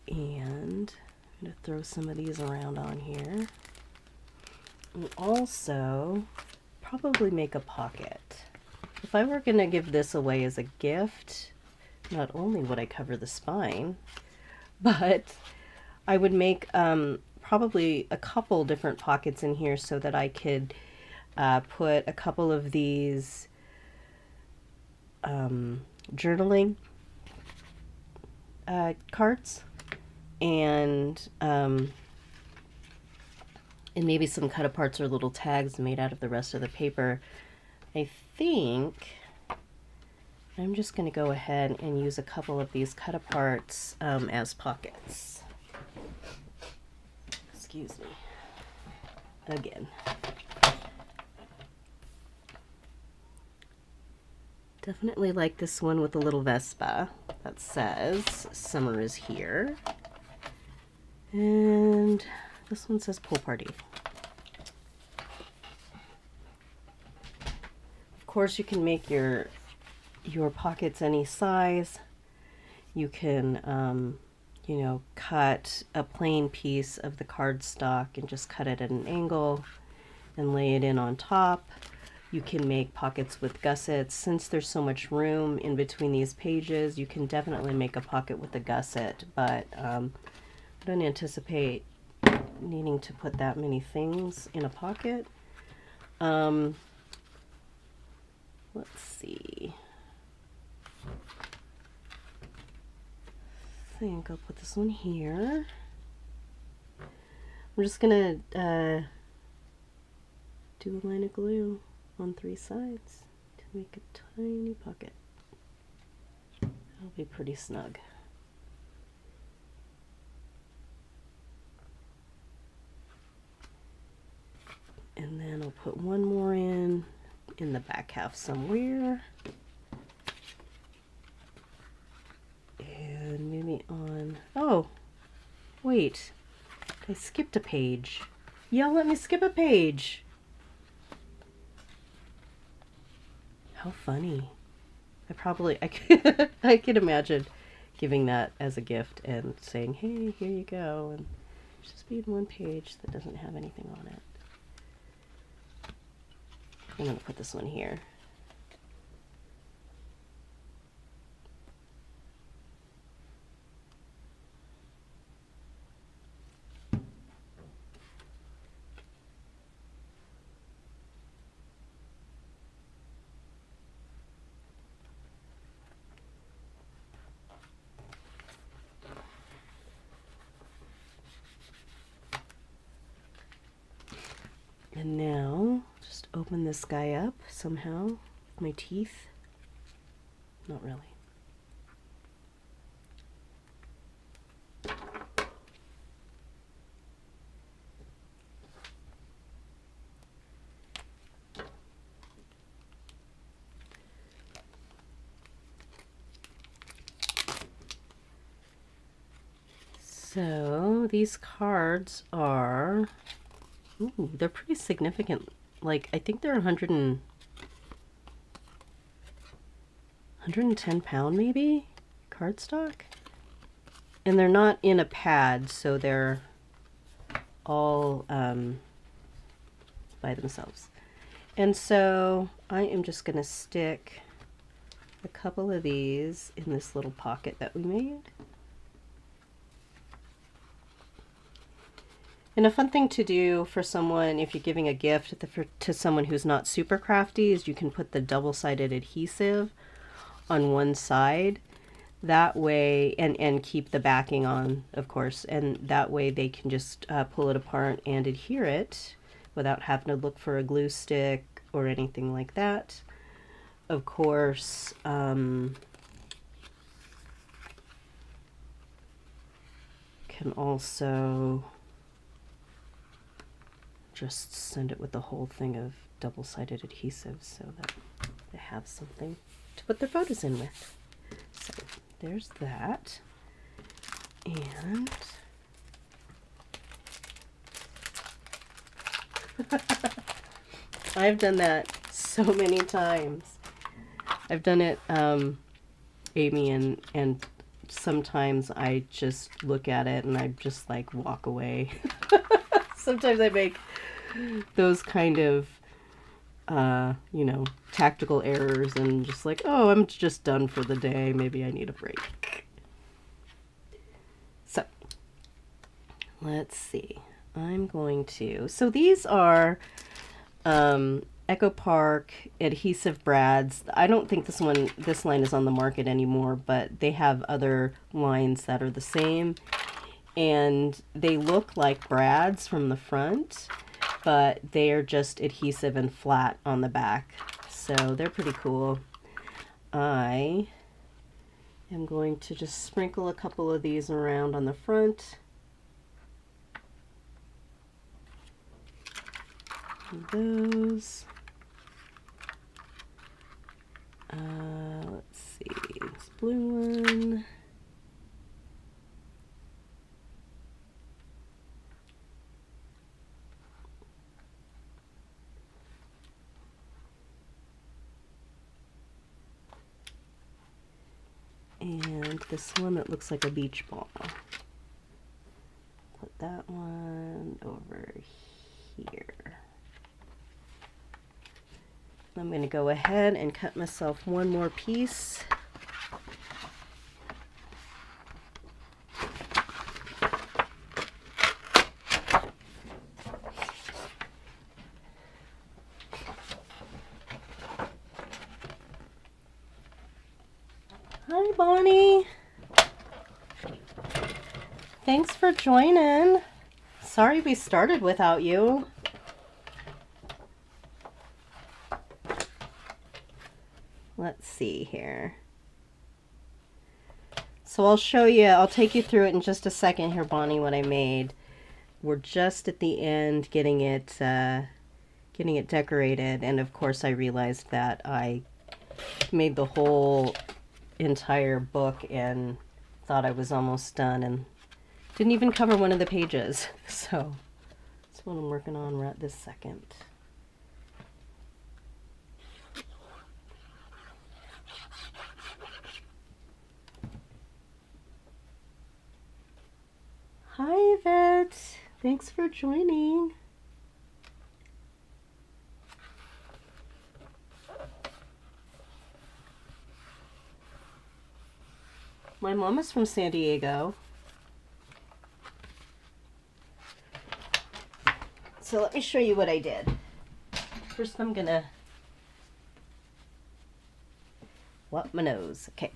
and I'm going to throw some of these around on here, and also probably make a pocket. If I were going to give this away as a gift, not only would I cover the spine, but I would make probably a couple different pockets in here so that I could put a couple of these journaling cards and maybe some cut aparts or little tags made out of the rest of the paper. I think I'm just going to go ahead and use a couple of these cut aparts as pockets. Excuse me. Again. Definitely like this one with a little Vespa that says summer is here. And this one says pool party. Of course, you can make your pockets any size. You can, you know, cut a plain piece of the cardstock and just cut it at an angle and lay it in on top. You can make pockets with gussets. Since there's so much room in between these pages, you can definitely make a pocket with a gusset, but I don't anticipate needing to put that many things in a pocket. Let's see. I think I'll put this one here. I'm just gonna do a line of glue on 3 sides to make a tiny pocket. That'll be pretty snug. And then I'll put one more in the back half somewhere. And maybe on, oh, wait, I skipped a page. Y'all let me skip a page. How funny. I could imagine giving that as a gift and saying, hey, here you go. And just be in one page that doesn't have anything on it. I'm going to put this one here. And now, just open this guy up somehow with my teeth. Not really. So, these cards are... Ooh, they're pretty significant. Like, I think they're 110 pound maybe cardstock. And they're not in a pad, so they're all by themselves. And so I am just going to stick a couple of these in this little pocket that we made. And a fun thing to do for someone, if you're giving a gift to someone who's not super crafty, is you can put the double-sided adhesive on one side. That way, and keep the backing on, of course, and that way they can just pull it apart and adhere it without having to look for a glue stick or anything like that. Of course, can also just send it with the whole thing of double-sided adhesive so that they have something to put their photos in with. So there's that. And I've done that so many times. I've done it, Amy, and sometimes I just look at it and I just like walk away. Sometimes I make those kind of, you know, tactical errors and just like, oh, I'm just done for the day. Maybe I need a break. let's see. I'm going to, so these are Echo Park adhesive brads. I don't think this line is on the market anymore, but they have other lines that are the same. And they look like brads from the front, but they are just adhesive and flat on the back. So they're pretty cool. I am going to just sprinkle a couple of these around on the front. And those. Let's see, this blue one. And this one that looks like a beach ball. Put that one over here. I'm going to go ahead and cut myself one more piece. Hi, Bonnie. Thanks for joining. Sorry we started without you. Let's see here. So I'll show you, I'll take you through it in just a second here, Bonnie, what I made. We're just at the end getting it decorated, and of course I realized that I made the whole entire book and thought I was almost done and didn't even cover one of the pages. So that's what I'm working on right this second. Hi, Yvette. Thanks for joining. My mom is from San Diego. So let me show you what I did. First I'm gonna wipe my nose. Okay.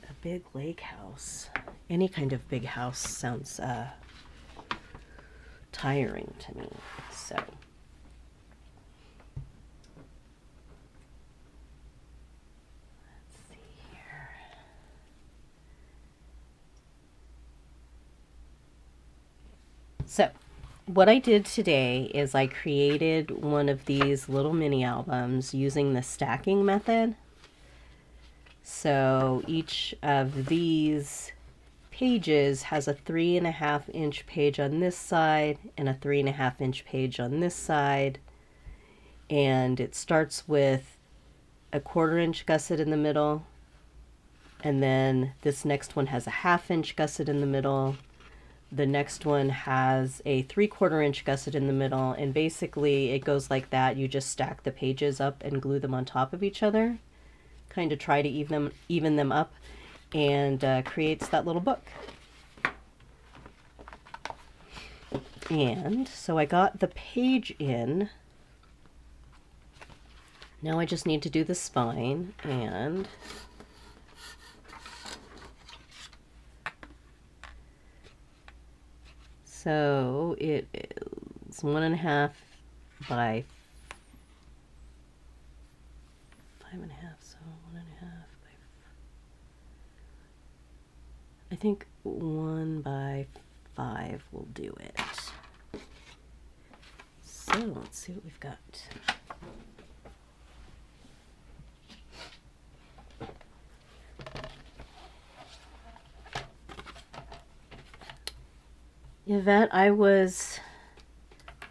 A big lake house. Any kind of big house sounds tiring to me. So So what I did today is I created one of these little mini albums using the stacking method. So each of these pages has a 3.5-inch page on this side and a 3.5-inch page on this side. And it starts with a 1/4-inch gusset in the middle. And then this next one has a 1/2-inch gusset in the middle. The next one has a 3/4-inch gusset in the middle, and basically it goes like that. You just stack the pages up and glue them on top of each other, kind of try to even them up, and creates that little book. And so I got the page in. Now I just need to do the spine, and so it is 1.5 by 5.5, so 1.5 by, I think 1 by 5 will do it. So let's see what we've got. Yvette, I was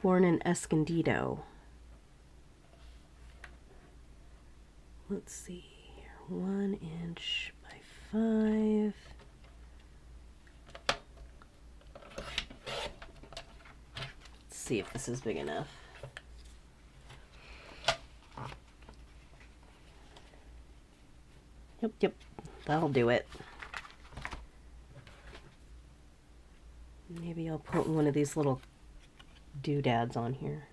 born in Escondido. Let's see here, 1 inch by 5. Let's see if this is big enough. Yep, that'll do it. Maybe I'll put one of these little doodads on here.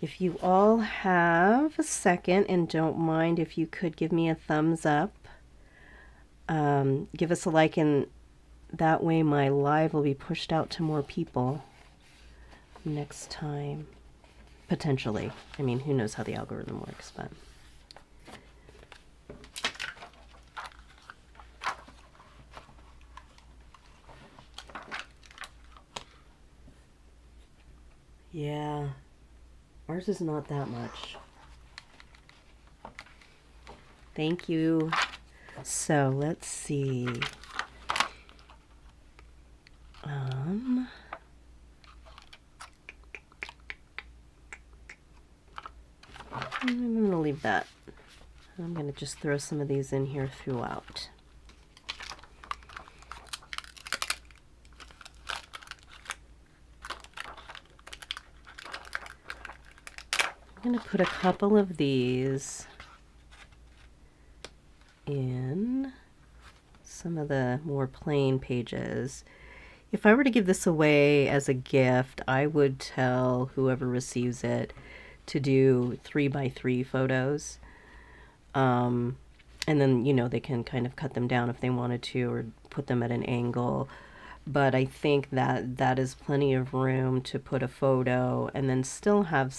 If you all have a second and don't mind, if you could give me a thumbs up, give us a like, and that way my live will be pushed out to more people next time, potentially. I mean, who knows how the algorithm works, but... yeah, ours is not that much. Thank you. So let's see. I'm gonna leave that. I'm gonna just throw some of these in here throughout. I'm going to put a couple of these in some of the more plain pages. If I were to give this away as a gift, I would tell whoever receives it to do 3x3 photos. And then, you know, they can kind of cut them down if they wanted to, or put them at an angle. But I think that that is plenty of room to put a photo and then still have,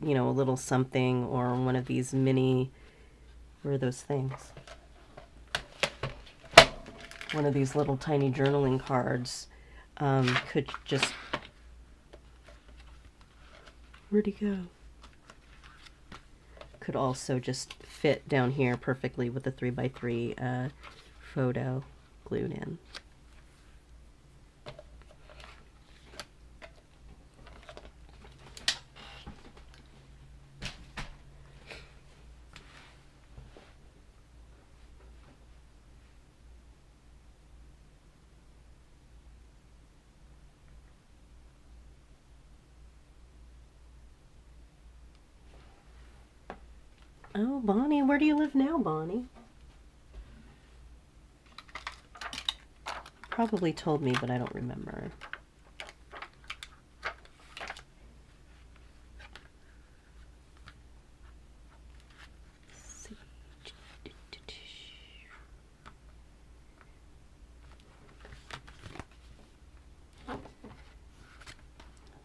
you know, a little something, or one of these mini, where are those things? One of these little tiny journaling cards could just, where'd he go? Could also just fit down here perfectly with a 3x3 photo glued in. Oh, Bonnie, where do you live now, Bonnie? Probably told me, but I don't remember.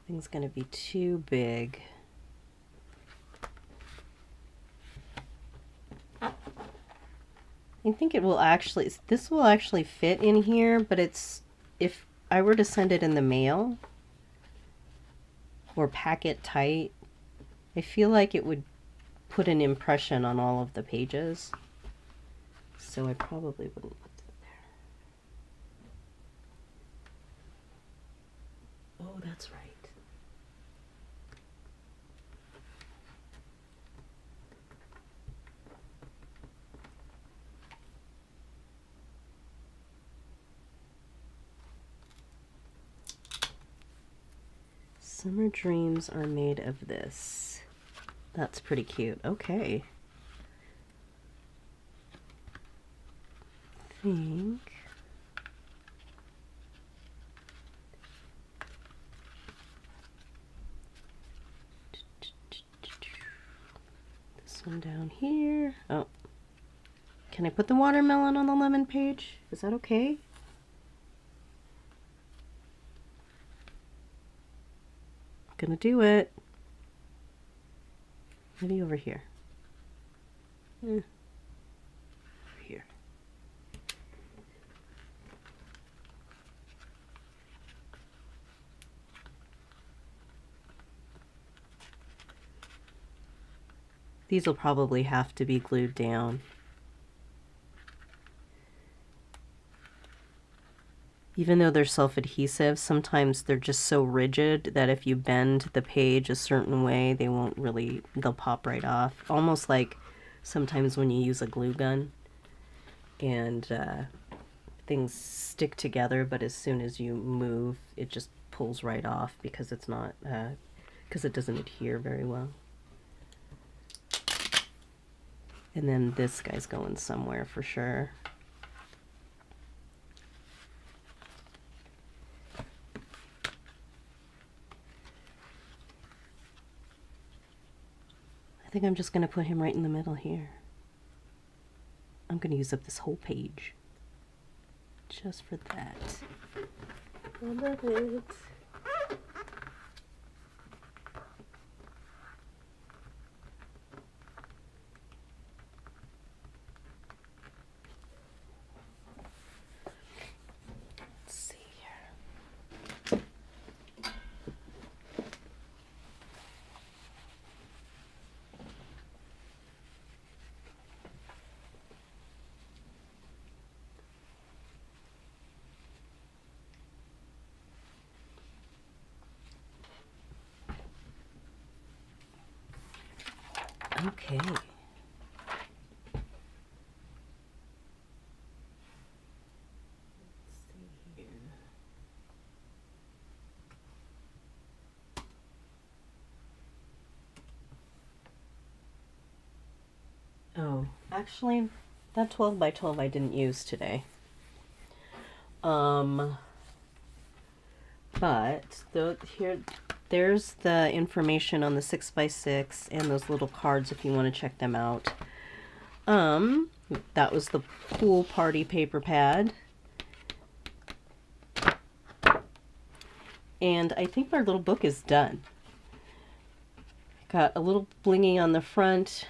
Thing's gonna be too big. I think it will actually, this will actually fit in here, but it's, if I were to send it in the mail or pack it tight, I feel like it would put an impression on all of the pages. So I probably wouldn't put that there. Oh, that's right. Summer dreams are made of this. That's pretty cute. Okay. I think this one down here. Oh, can I put the watermelon on the lemon page? Is that okay? Gonna do it. Maybe over here. Over here. These will probably have to be glued down. Even though they're self-adhesive, sometimes they're just so rigid that if you bend the page a certain way, they won't really, they'll pop right off. Almost like sometimes when you use a glue gun and things stick together, but as soon as you move, it just pulls right off because it's not, because it doesn't adhere very well. And then this guy's going somewhere for sure. I think I'm just going to put him right in the middle here. I'm going to use up this whole page just for that. I love it. Let's see here. Okay. Let's see here. Oh, actually, that 12 by 12 I didn't use today. But there's the information on the 6 by 6 and those little cards if you want to check them out. That was the pool party paper pad. And I think our little book is done. Got a little blingy on the front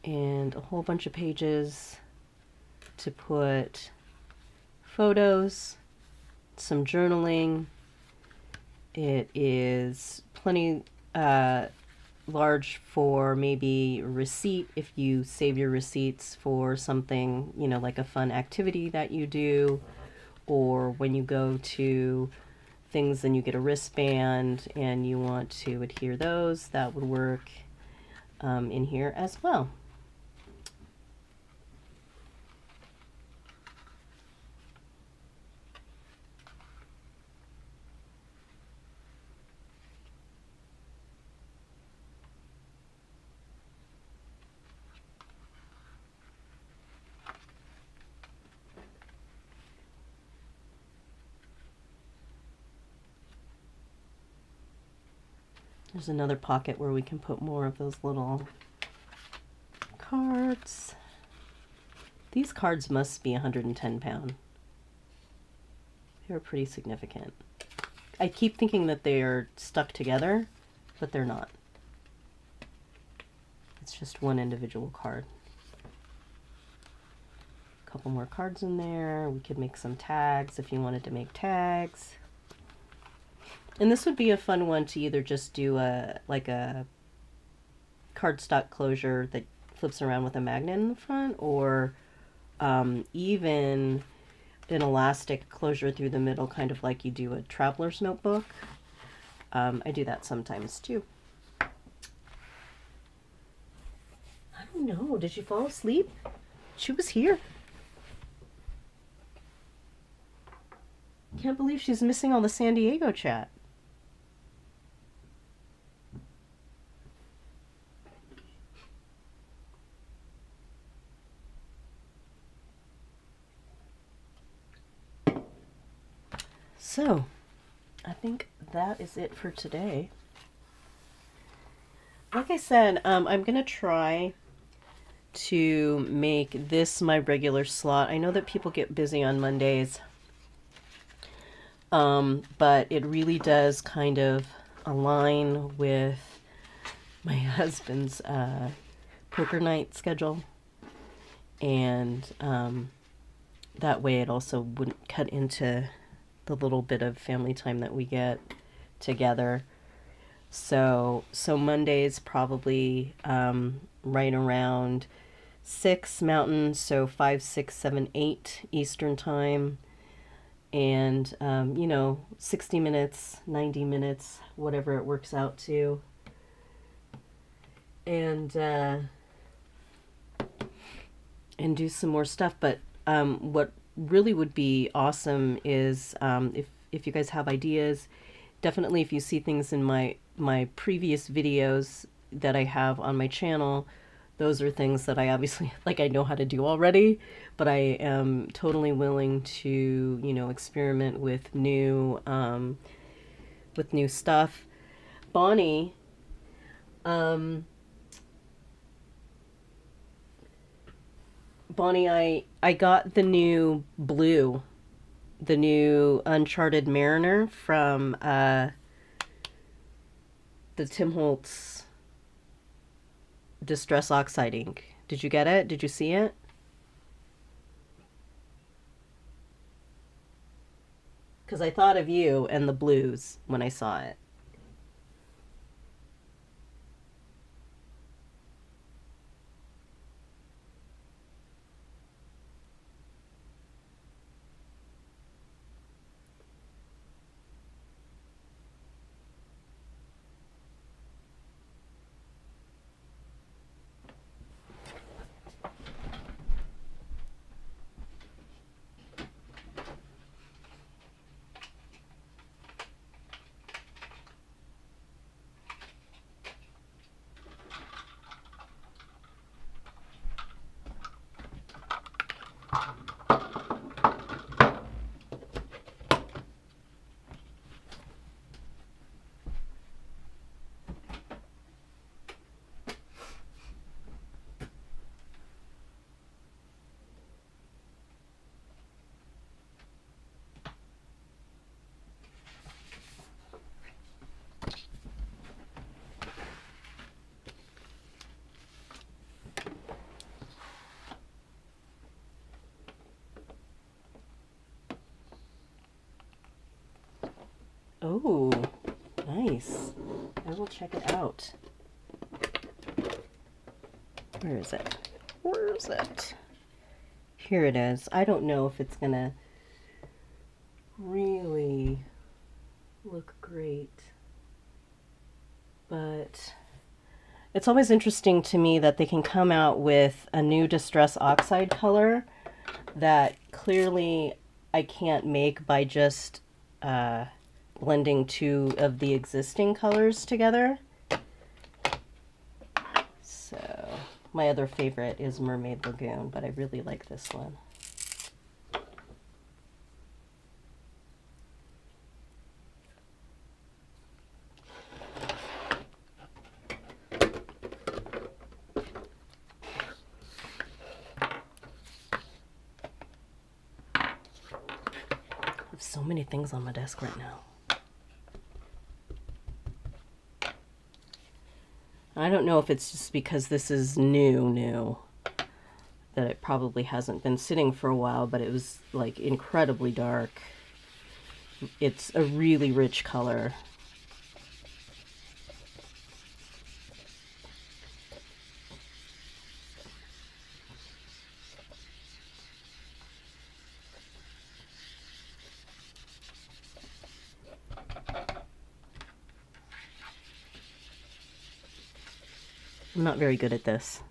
and a whole bunch of pages to put photos, some journaling. It is plenty large for maybe receipt if you save your receipts for something, you know, like a fun activity that you do, or when you go to things and you get a wristband and you want to adhere those, that would work in here as well. There's another pocket where we can put more of those little cards. These cards must be 110 pounds. They're pretty significant. I keep thinking that they are stuck together, but they're not. It's just one individual card. A couple more cards in there. We could make some tags if you wanted to make tags. And this would be a fun one to either just do a cardstock closure that flips around with a magnet in the front, or even an elastic closure through the middle, kind of like you do a traveler's notebook. I do that sometimes too. I don't know. Did you fall asleep? She was here. Can't believe she's missing all the San Diego chat. So, I think that is it for today. Like I said, I'm going to try to make this my regular slot. I know that people get busy on Mondays, but it really does kind of align with my husband's poker night schedule. And that way it also wouldn't cut into the little bit of family time that we get together. So Monday's probably right around 6 Mountain, so 5, 6, 7, 8 Eastern time. And, 60 minutes, 90 minutes, whatever it works out to. And do some more stuff. But what really would be awesome is if you guys have ideas, definitely if you see things in my previous videos that I have on my channel, those are things that I obviously, like, I know how to do already, but I am totally willing to, you know, experiment with new stuff. Bonnie, I got the new blue, the new Uncharted Mariner from the Tim Holtz Distress Oxide ink. Did you get it? Did you see it? Because I thought of you and the blues when I saw it. Oh, nice. I will check it out. Where is it? Where is it? Here it is. I don't know if it's gonna really look great, but it's always interesting to me that they can come out with a new Distress Oxide color that clearly I can't make by just blending two of the existing colors together. So my other favorite is Mermaid Lagoon, but I really like this one. I have so many things on my desk right now. I don't know if it's just because this is new, that it probably hasn't been sitting for a while, but it was like incredibly dark. It's a really rich color. I'm not very good at this.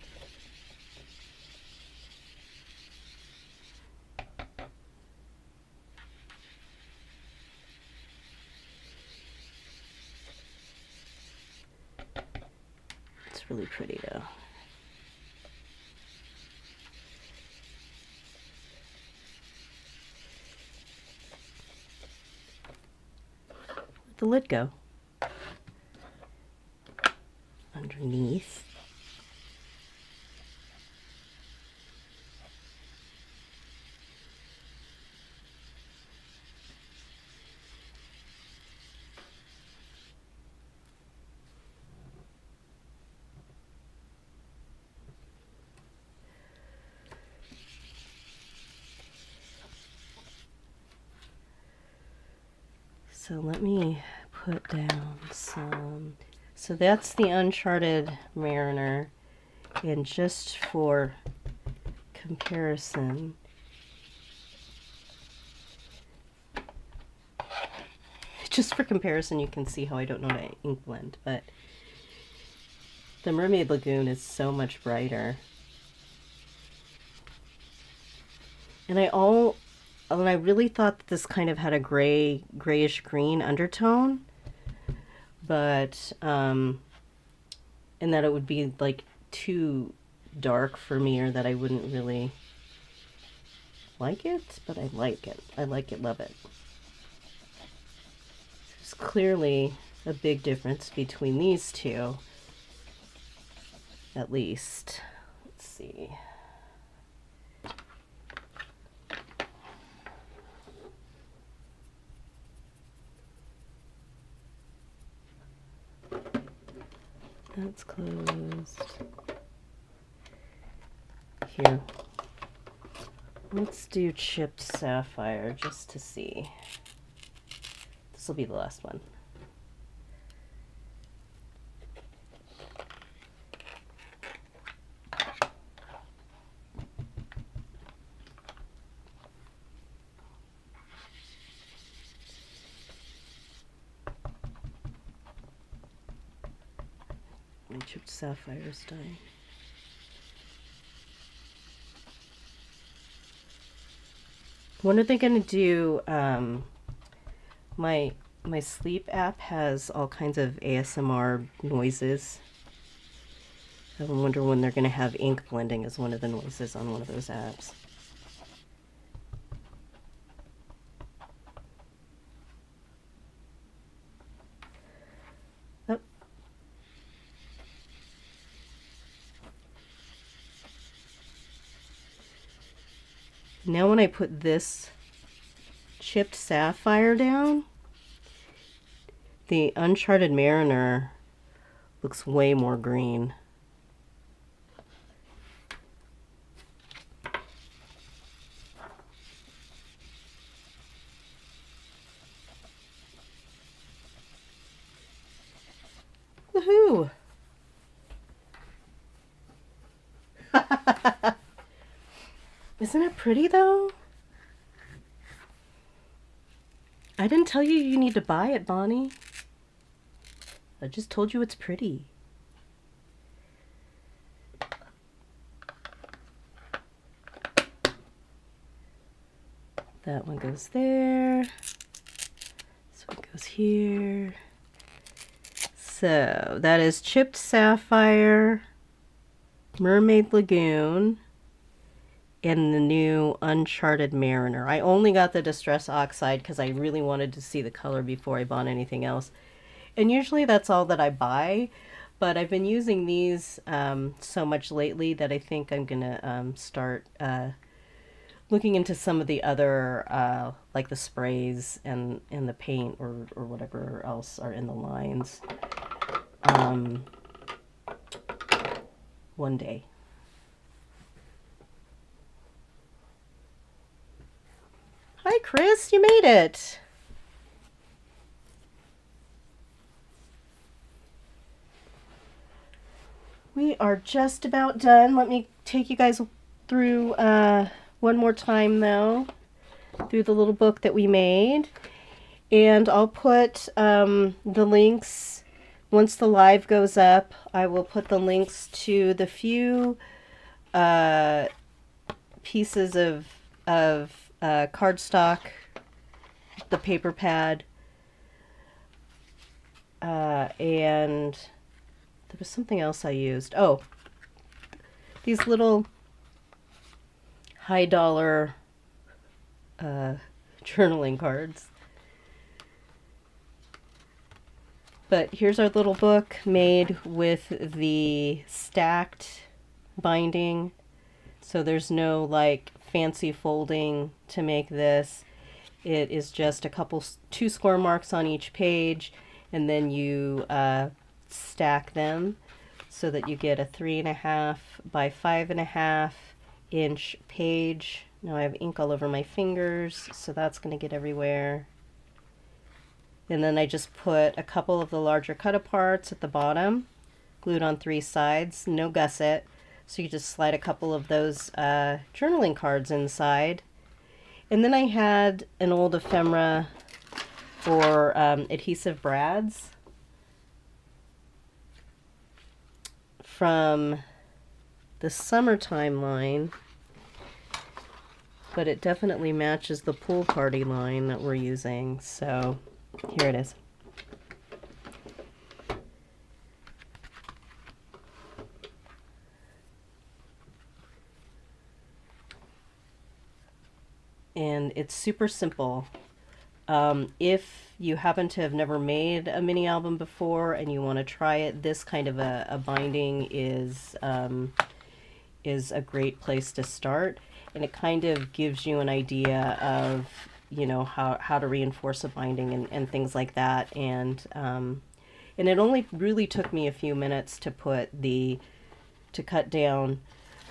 It's really pretty though. Where'd the lid go? Underneath. So let me put down some. So that's the Uncharted Mariner. And just for comparison, you can see how I don't know how to ink blend, but the Mermaid Lagoon is so much brighter. And and I really thought that this kind of had a grayish green undertone, but and that it would be like too dark for me, or that I wouldn't really like it, but I like it. I like it, love it. There's clearly a big difference between these two, at least. Let's see. That's closed. Here. Let's do chipped sapphire just to see. This will be the last one. My chipped sapphire is done. When are they going to do, my sleep app has all kinds of ASMR noises. I wonder when they're going to have ink blending as one of the noises on one of those apps. Oh. Now when I put this chipped sapphire down, the Uncharted Mariner looks way more green. Woohoo! Isn't it pretty though? I didn't tell you you need to buy it, Bonnie. I just told you it's pretty. That one goes there. This one goes here. So that is chipped sapphire, Mermaid Lagoon, and the new Uncharted Mariner. I only got the Distress Oxide because I really wanted to see the color before I bought anything else. And usually that's all that I buy, but I've been using these so much lately that I think I'm going to start looking into some of the other, like the sprays and the paint or whatever else are in the lines one day. Hi, Chris, you made it. We are just about done. Let me take you guys through one more time, though, through the little book that we made. And I'll put the links, once the live goes up, I will put the links to the few pieces of cardstock, the paper pad, and there was something else I used. Oh, these little high dollar journaling cards. But here's our little book made with the stacked binding. So there's no like fancy folding to make this. It is just two score marks on each page, and then you stack them so that you get a 3.5 by 5.5 inch page. Now I have ink all over my fingers, so that's going to get everywhere. And then I just put a couple of the larger cut aparts at the bottom, glued on 3 sides, no gusset. So you just slide a couple of those journaling cards inside. And then I had an old ephemera or adhesive brads from the Summertime line. but it definitely matches the pool party line that we're using. So here it is. And it's super simple. If you happen to have never made a mini album before and you want to try it, this kind of a binding is a great place to start. And it kind of gives you an idea of, you know, how to reinforce a binding and things like that. And it only really took me a few minutes to cut down.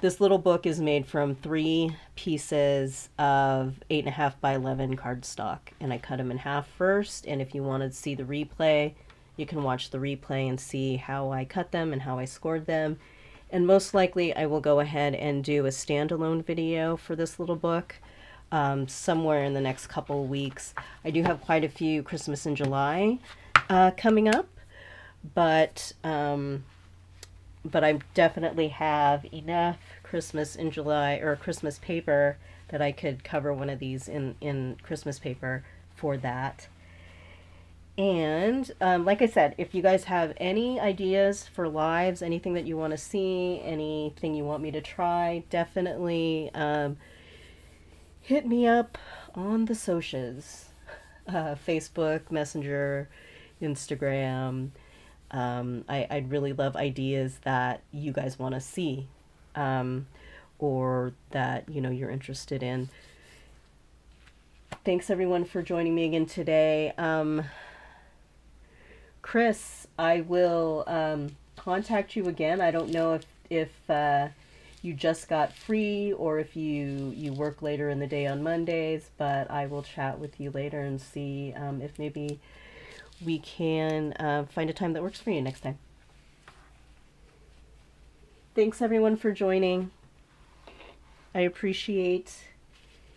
This little book is made from 3 pieces of 8.5 by 11 cardstock, and I cut them in half first. And if you want to see the replay, you can watch the replay and see how I cut them and how I scored them. And most likely I will go ahead and do a standalone video for this little book somewhere in the next couple of weeks. I do have quite a few Christmas in July coming up, but I definitely have enough Christmas in July or Christmas paper that I could cover one of these in Christmas paper for that. And like I said, if you guys have any ideas for lives, anything that you want to see, anything you want me to try, definitely hit me up on the socials. Facebook, Messenger, Instagram. I'd really love ideas that you guys want to see, or that, you know, you're interested in. Thanks everyone for joining me again today. Chris, I will contact you again. I don't know if you just got free or if you work later in the day on Mondays, but I will chat with you later and see if maybe we can find a time that works for you next time. Thanks everyone for joining. I appreciate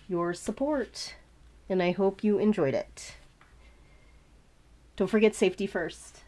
your support and I hope you enjoyed it. Don't forget safety first.